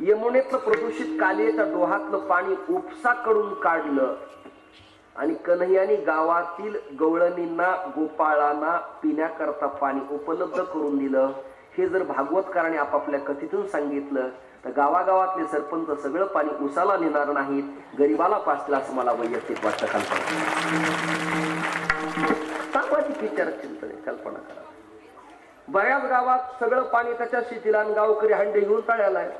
यमुनेतलं प्रदूषित कालियाच्या डोहातलं पाणी उपसाकडून काढलं आणि कन्हैयाने गावातील गवळणींना, गोपाळांना पिण्याकरता पाणी उपलब्ध करून दिलं. हे जर भागवतकाराने आपापल्या कथेतून सांगितलं तर गावागावातले सरपंच सगळं पाणी उसाला नेणार नाहीत, गरिबाला पाचला, असं मला वैयक्तिक वाटतं. सामाजिक विचार चिंतन, कल्पना करा. बऱ्याच गावात सगळं पाणी त्याच्या शेतीला आणि गावकरी हंडे घेऊन तळ्याला आहे.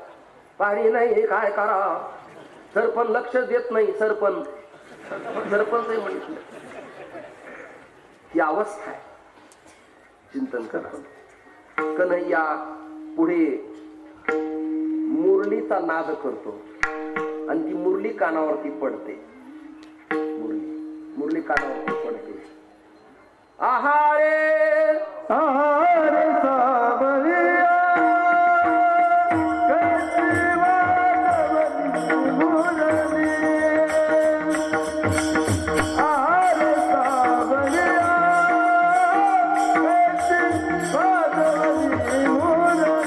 पाणी नाही, हे काय करा? सरपंच लक्ष देत नाही. सरपंच म्हटलं, ही अवस्था आहे. चिंतन करा. कन्हैया पुढे मुरलीचा नाद करतो आणि ती मुरली कानावरती पडते. मुरली कानावरती पडते. आहारे आहारे सावरिया कैसी वादवली मुरली. आहारे सावरिया कैसी वादवली मुरली.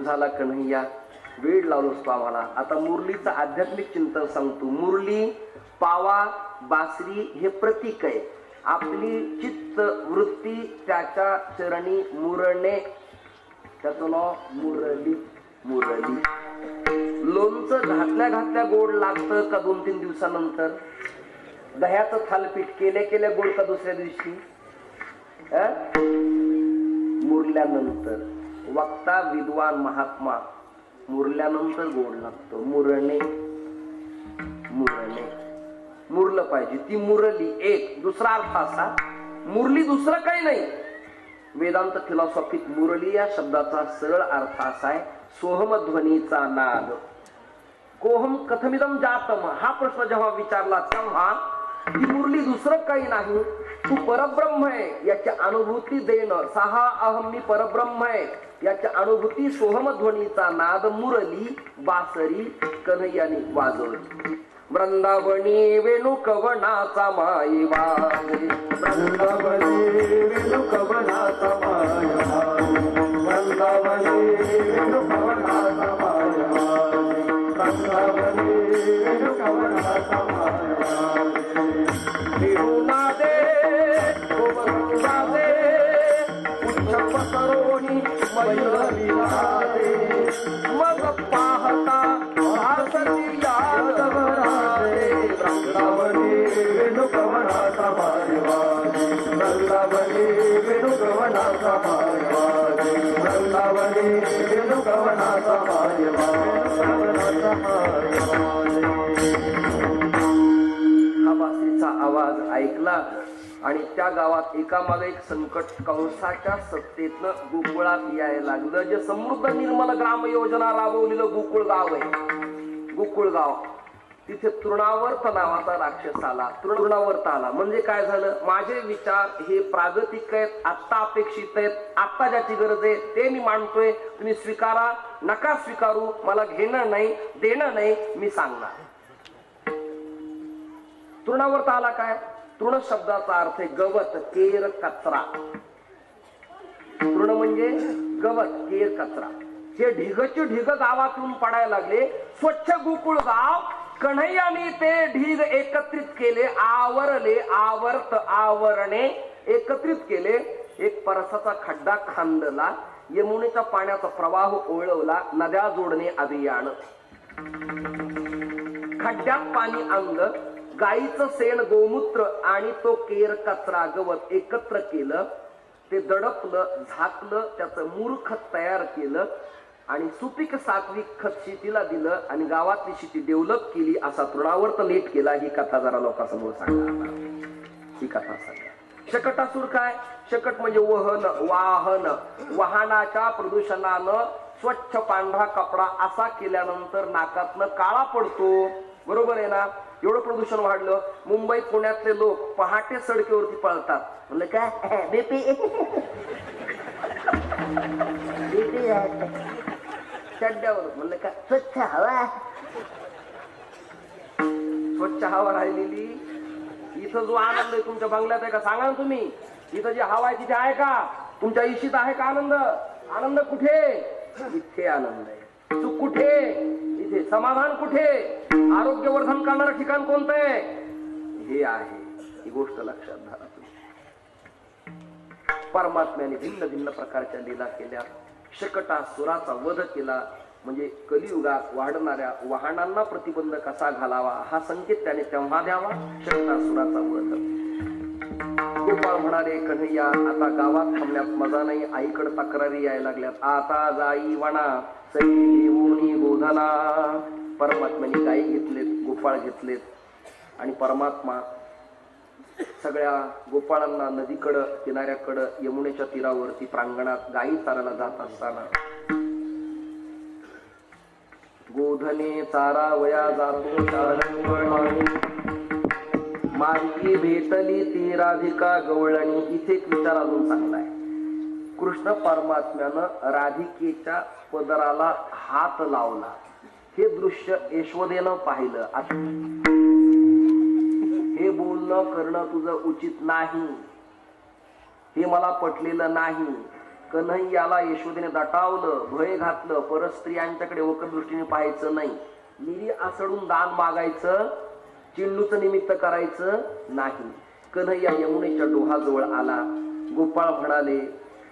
झाला कन्हैया, वेळ लावलोस तू आम्हाला. आता मुरलीचं आध्यात्मिक चिंतन सांगतो. मुरली, पावा, बासरी हे प्रतीक आहे. आपली चित्त वृत्ती त्याच्या चरणी मुरणे, त्याचं नाव मुरली. मुरली लोणचं घातल्या गोड लागतं का 2-3 दिवसानंतर? दह्याचं थालपीठ केल्या गोड का दुसऱ्या दिवशी? मुरल्यानंतर. वक्ता विद्वान महात्मा मुरल्यानंतर गोड लागतो. मुरणे, मुरणे, मुरलं पाहिजे. ती मुरली एक. दुसरा अर्थ असा, मुरली दुसरं काही नाही. वेदांत फिलॉसॉफीत मुरली या शब्दाचा सरळ अर्थ असा आहे, सोहमध्वनीचा नाद. कोहम कथमिदम जातम हा प्रश्न जेव्हा विचारला तेव्हा ही मुरली दुसरं काही नाही, तू परब्रह्म आहे याची अनुभूती देणं. सहा अहम मी परब्रह्म आहे याची अनुभूती सोहमध्वनीचा नाद मुरली बासरी कन्हैयाने वाजवली. वृंदावनी वेणुकवनाचा माई वाजे, वृंदावनी वेणुकवनाचा माय वाजे, वृंदावनी वेणुकवनाचा माय वाजे, वृंदावनी वेणुकवनाचा माय वाजे. तिरुनादे गोवरुनादे उच्चप सरोणी मयूरवी नादे, मग पाहता आसती यादवरादे. वृंदावनी वेणुकवनाचा माय वाजे, वृंदावनी वेणुकवनाचा माय वाजे, वृंदावनी वेणुकवनाचा माय वाजे. हा बासरीचा आवाज ऐकला आणि त्या गावात एकामागे एक संकट कंसाच्या सत्तेतनं गोकुळात यायला लागलं. जे समृद्ध निर्मल ग्राम योजना राबवलेलं गोकुळ गाव आहे, गोकुळ गाव. तिथे तृणावर्त नावाचा राक्षस आला. तृणावर्त आला म्हणजे काय झालं? माझे विचार हे प्रागतिक आहेत, आत्ता अपेक्षित आहेत, आत्ता ज्याची गरज आहे ते मी मांडतोय, तुम्ही स्वीकारा नका स्वीकारू, मला घेणं नाही देणं नाही, मी सांगणार. तृणावर्त आला काय? तृण शब्दाचा अर्थ आहे गवत, केर, कचरा. तृण म्हणजे गवत, केर, कचरा. हे ढिगचे ढिग गावातून पडायला लागले. स्वच्छ गोकुळ गाव कन्हैयाने ते ढीग एकत्रित केले, आवरले, आवर्त आवरणे एकत्रित केले. एक परसाचा खड्डा खांदला, यमुनेच्या पाण्याचा प्रवाह ओळवला, नद्या जोडणे अभियान. खड्ड्यात पाणी आणलं, गाईचं शेण, गोमूत्र आणि तो केर, कचरा, गवत एकत्र केलं, ते दडपलं, झाकलं, त्याचं मूर्खत तयार केलं आणि सुपीक सात्विक खत शेतीला दिलं आणि गावातली शेती डेव्हलप केली. असा तृणावर्त नीट केला. ही कथा जरा लोकांसमोर सांगा. ही कथा सांगा. शकटासूर काय? शकट म्हणजे वहन, वाहन. वाहनाच्या प्रदूषणानं स्वच्छ पांढरा कपडा असा केल्यानंतर नाकातनं काळा पडतो. बरोबर आहे ना? एवढं प्रदूषण वाढलं. मुंबई पुण्यातले लोक पहाटे सडकेवरती पळतात. म्हणलं काय बेपी चड्ड्यावर. म्हणलं का स्वच्छ हवा. स्वच्छ हवा राहिलेली. इथं जो आनंद आहे तुमच्या बंगल्यात आहे का? सांगा ना तुम्ही. इथं जी हवा आहे तिथे आहे का? तुमच्या इशीत आहे का आनंद? आनंद कुठे? इथे आनंद आहे. सुख कुठे? इथे. समाधान कुठे? आरोग्यवर्धन करणारं ठिकाण कोणतं आहे? हे आहे. ही गोष्ट लक्षात धरा तुम्ही. परमात्म्याने भिन्न भिन्न प्रकारच्या लीला केल्या. शकटासुराचा वध केला म्हणजे कलियुगात वाढणाऱ्या वाहनांना प्रतिबंध कसा घालावा हा संकेत त्याने तेव्हा द्यावा. शकटासुराचा वध. गोपाळ म्हणाले कन्हैया आता गावात थांबण्यात मजा नाही, आईकडे तक्रारी यायला लागल्यात. आता जाई वना सई देऊनी गोधना. परमात्म्याने गाई घेतलेत, गोपाळ घेतलेत आणि परमात्मा सगळ्या गोपाळांना नदीकडं, किनाऱ्याकडं, यमुनेच्या तीरावरती प्रांगणात गायी चारायला जात असताना गोधने चारावया जातो शारंगणी, मार्गी भेटली ती राधिका गवळणी. इथे एक विचार अजून चांगला आहे. कृष्ण परमात्म्यानं राधिकेच्या पदराला हात लावला. हे दृश्य यशोदेनं पाहिलं. हे बोलणं करणं तुझं उचित नाही, हे मला पटलेलं नाही. कन्हैयाला यशोदेने दटावलं, भय घातलं, परस्त्रियांच्याकडे वक्र दृष्टीने पाहायचं नाही, निरी आसडून दान मागायचं, चिंडूचं निमित्त करायचं नाही. कन्हैया यमुनेच्या डोहाजवळ आला. गोपाळ म्हणाले,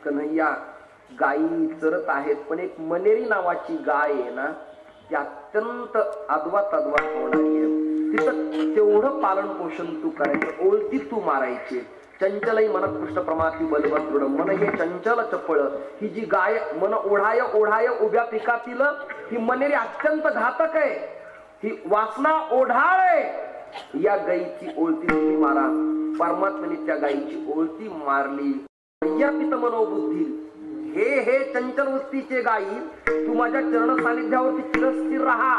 कन्हैया गायी चरत आहेत, पण एक मनेरी नावाची गाय आहे ना, ती अत्यंत अद्वा तद्वा होणारी आहे, तिथं तेवढं पालन पोषण तू करायचं, ओळती तू मारायची. चंचलही मन कृष्ण प्रमाती बलवत दृढ, मन हे चंचल चपळ, ही जी गाय मन ओढाय ओढाय उभ्या पिकातील, ही मनेरी अत्यंत घातक आहे, ही वासना ओढाळ आहे, या गायीची ओळती तुम्ही मारा. परमात्म्याने त्या गायीची ओळती मारली. पित मनोबुद्धी, हे हे चंचल वृत्तीचे गायी, तू माझ्या चरण सानिध्यावरती चिरस्थिर राहा.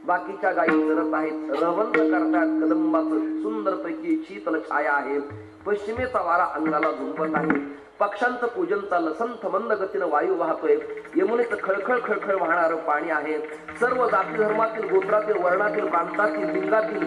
बाकीच्या गायी चरत आहेत, रवंत करतात, कदंबाचं सुंदर पैकी शीतल छाया आहे, पश्चिमेचा वारा अंगाला झुंबत आहे, पक्ष्यांचं पूजन चाललं, संथ मंद गतीनं वायू वाहतोय, यमुनेचं खळखळ खळखळ वाहणारं पाणी आहे. सर्व जाती धर्मातील, गोत्रातील, वर्णातील, प्रांतातील, लिंगातील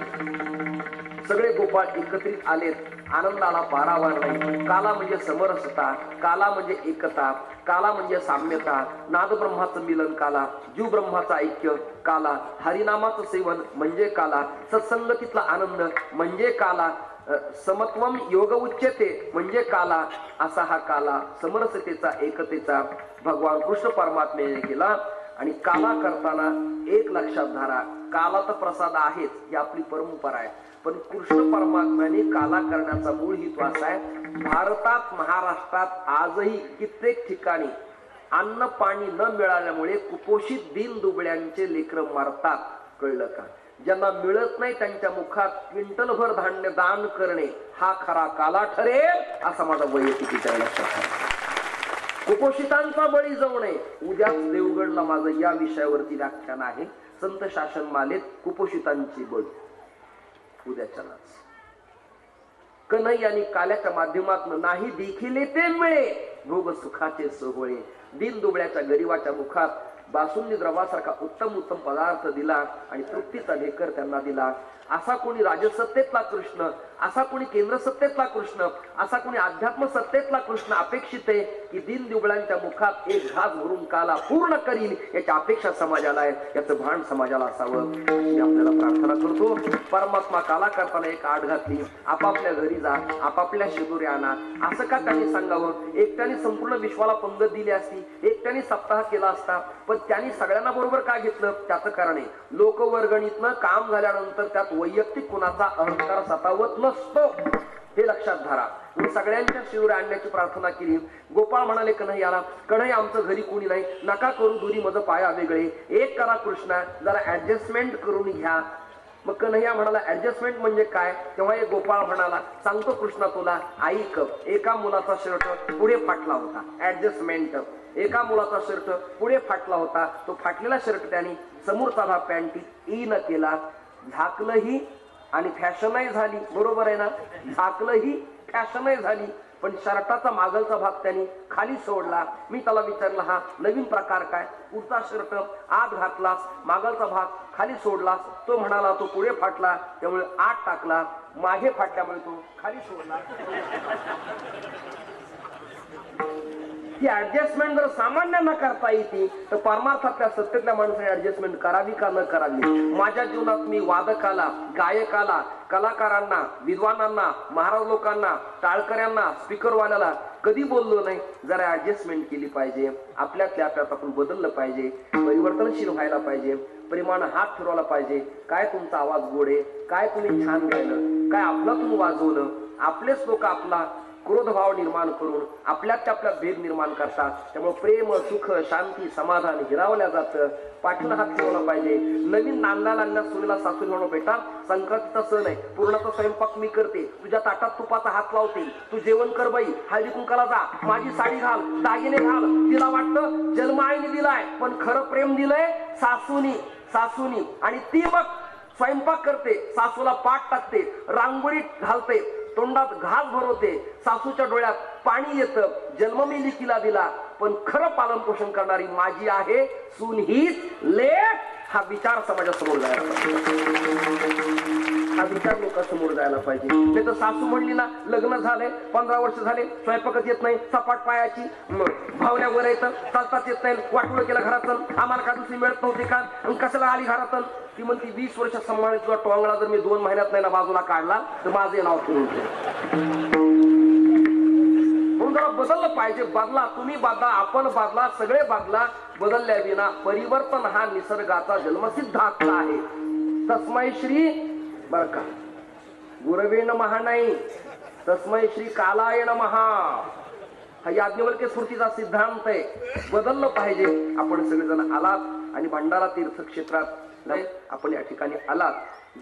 सगळे गोपाळ एकत्रित आलेत. आनंदाला पारावार नाही. काला म्हणजे समरसता, काला म्हणजे एकता, काला म्हणजे साम्यता, नाद ब्रह्माचं मिलन काला, जीव ब्रह्माचं ऐक्य काला, हरिनामाचं सेवन म्हणजे काला, सत्संगतीतला आनंद म्हणजे काला, समत्वम योग उच्चते म्हणजे काला. असा हा काला समरसतेचा, एकतेचा भगवान कृष्ण परमात्म्याने केला. आणि काला करताना एक लक्षात धरा, काला तर प्रसाद आहेच, ही आपली परंपरा आहे, पण कृष्ण परमात्म्याने काला करण्याचा मूळ हेतू असा आहे. भारतात, महाराष्ट्रात आजही कित्येक ठिकाणी अन्न पाणी न मिळाल्यामुळे कुपोषित दीन दुबळ्यांचे लेकरं मरतात. कळलं का? ज्यांना मिळत नाही त्यांच्या मुखात क्विंटलभर धान्य दान करणे हा खरा काला ठरेल, असा माझा वैयक्तिक विचार लक्षात आहे. कुपोषितांचा बळी जाऊ नये. उद्याच देवगडला माझं या विषयावरती व्याख्यान आहे, संत शासन मालेत कुपोषितांची बळी. उद्याच्यालाच कन्हैयाने काल्याच्या माध्यमातून नाही देखील ते मिळे भोग सुखाचे सोहळे. दिन दुबळ्याच्या गरीबाच्या मुखात बासुंदी द्रवासारखा उत्तम उत्तम पदार्थ दिला आणि तृप्तीचा ढेकर त्यांना दिला. असा कोणी राजसत्तेतला कृष्ण, असा कोणी केंद्र सत्तेतला कृष्ण, असा कोणी अध्यात्म सत्तेतला कृष्ण अपेक्षित आहे की दिन दुबळ्यांच्या मुखात एक घास भरून काला पूर्ण करील, याची अपेक्षा समाजाला आहे, याचं भान समाजाला असावं. मी आपल्याला प्रार्थना करतो. परमात्मा काला करताना एक आड घातली, आपापल्या घरी जा, आपापल्या शिदोरी आणा, असं का त्यांनी सांगावं? एकट्याने संपूर्ण विश्वाला पंगत दिली असती, एकट्याने सप्ताह केला असता, पण त्यांनी सगळ्यांना बरोबर का घेतलं? त्याचं कारण आहे, लोकवर्गणीतनं काम झाल्यानंतर त्यात वैयक्तिक कुणाचा अहंकार सतावत नसतो, हे लक्षात धरा. मी सगळ्यांच्या शिवरे आणण्याची प्रार्थना केली. गोपाळ म्हणाले कन्हैयाला, कन्हैया आमचं घरी कोणी नाही, नका करू दुरी मज पाया वेगळे, एक करा कृष्णा, जरा ऍडजस्टमेंट करून घ्या. मग कन्हैया म्हणाला ऍडजस्टमेंट म्हणजे काय? तेव्हा एक गोपाळ म्हणाला, सांगतो कृष्णा तुला, ऐक. एका मुलाचा शर्ट पुढे फाटला होता, ऍडजस्टमेंट. एका मुलाचा शर्ट पुढे फाटला होता, तो फाटलेला शर्ट त्याने समोरचा भाग पॅन्टीत इन केला, झाकलंही आणि फॅशनही झाली. बरोबर आहे ना? झाकलंही फॅशनही झाली, पण शर्टाचा मागलचा भाग त्यांनी खाली सोडला. मी त्याला विचारलं, हा नवीन प्रकार काय? पुढचा शर्ट आत घातलास, मागलचा भाग खाली सोडलास. तो म्हणाला तो पुढे फाटला त्यामुळे आत टाकला, मागे फाटल्यामुळे तो खाली सोडला. ही ऍडजस्टमेंट जर सामान्यांना करता येते तर परमार्थातल्या सत्तेतल्या माणसाने ऍडजस्टमेंट करावी का न करावी? माझ्या जीवनात मी वादकाला, गायकाला, कलाकारांना, विद्वानांना, महाराज लोकांना, टाळकऱ्यांना, स्पीकरवाल्याला कधी बोललो नाही. जरा ऍडजस्टमेंट केली पाहिजे, आपल्यातल्या आपल्यात आपण बदललं पाहिजे, परिवर्तनशील व्हायला पाहिजे, प्रेमानं हात फिरवला पाहिजे. काय तुमचा आवाज गोड आहे, काय तुम्ही छान गायलं, काय आपल्यातून वाजवलं. आपलेच लोक आपला क्रोधभाव निर्माण करून आपल्यात भेद निर्माण करतात. त्यामुळे प्रेम, सुख, शांती, समाधान हिरावल्या जातं. पाठीला हात फिरवला पाहिजे. नवीन नांदाला सुनेला सासून म्हणून, बेटा संक्रांतीचा सण आहे, पूर्णाचा स्वयंपाक मी करते, तुझ्या ताटात तुपाचा हात लावते, तू जेवण कर बाई, हळदी कुंकाला जा, माझी साडी घाल, दागिने घाल. तिला वाटतं जन्म आईने दिलाय, पण खरं प्रेम दिलंय सासूनी. आणि ती मग स्वयंपाक करते, सासूला पाठ टाकते, रांगोळी घालते, तोंडात घास भरवते, सासूच्या डोळ्यात पाणी येतं. जन्म मी लिकीला दिला, पण खरं पालन पोषण करणारी माझी आहे सून हीच लेक. हा विचार समाजासमोर जायला पाहिजे. हा विचार लोकांसमोर जायला पाहिजे. नाही तर सासू म्हणली ना, लग्न झालंय 15 वर्ष झाले, स्वयंपाकच येत नाही, सपाट पायाची, भावल्यावर येतं, चालताच येत नाही, वाटलं केलं घरातून, आम्हाला का दुसरी मिळत नव्हती का, कशाला आली घरातून. ती म्हणती 20 वर्ष सांभाळत किंवा टोंगळा जर मी 2 महिन्यात नाही ना बाजूला काढला तर माझे नाव ठेवून म्हणून जरा बदललं पाहिजे. बदला, तुम्ही बदला, आपण बदला, सगळे बदला. बदलल्या विना परिवर्तन हा निसर्गाचा जन्मसिद्ध हक्क आहे. तस्मै श्री बर का गुरवे नमः नाही, तस्मै श्री कालाय नमः हा याज्ञवल्क्य स्मृतीचा सिद्धांत आहे. बदललं पाहिजे. आपण सगळेजण आलात आणि भंडारा तीर्थक्षेत्रात आपण या ठिकाणी आलात.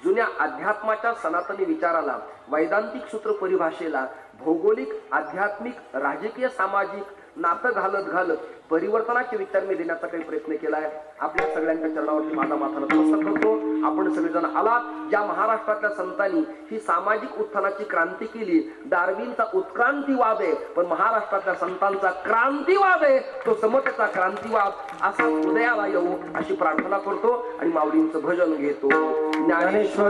जुन्या अध्यात्माच्या सनातनी विचाराला, वैदांतिक सूत्र परिभाषेला भौगोलिक, आध्यात्मिक, राजकीय, सामाजिक नातं घालत घालत परिवर्तनाचे विचार मी देण्याचा काही प्रयत्न केलाय. आपल्या सगळ्यांच्या चरणावरती माझा माथा नतमस्तक करतो. आपण सगळेजण आलात. ज्या महाराष्ट्रातल्या संतांनी ही सामाजिक उत्थानाची क्रांती केली, डार्विनचा उत्क्रांतीवाद आहे, पण महाराष्ट्रातल्या संतांचा क्रांतीवाद आहे, तो समतेचा क्रांतीवाद. असा हृदयाला येऊ अशी प्रार्थना करतो आणि माऊलींचं भजन घेतो. ज्ञानेश्वर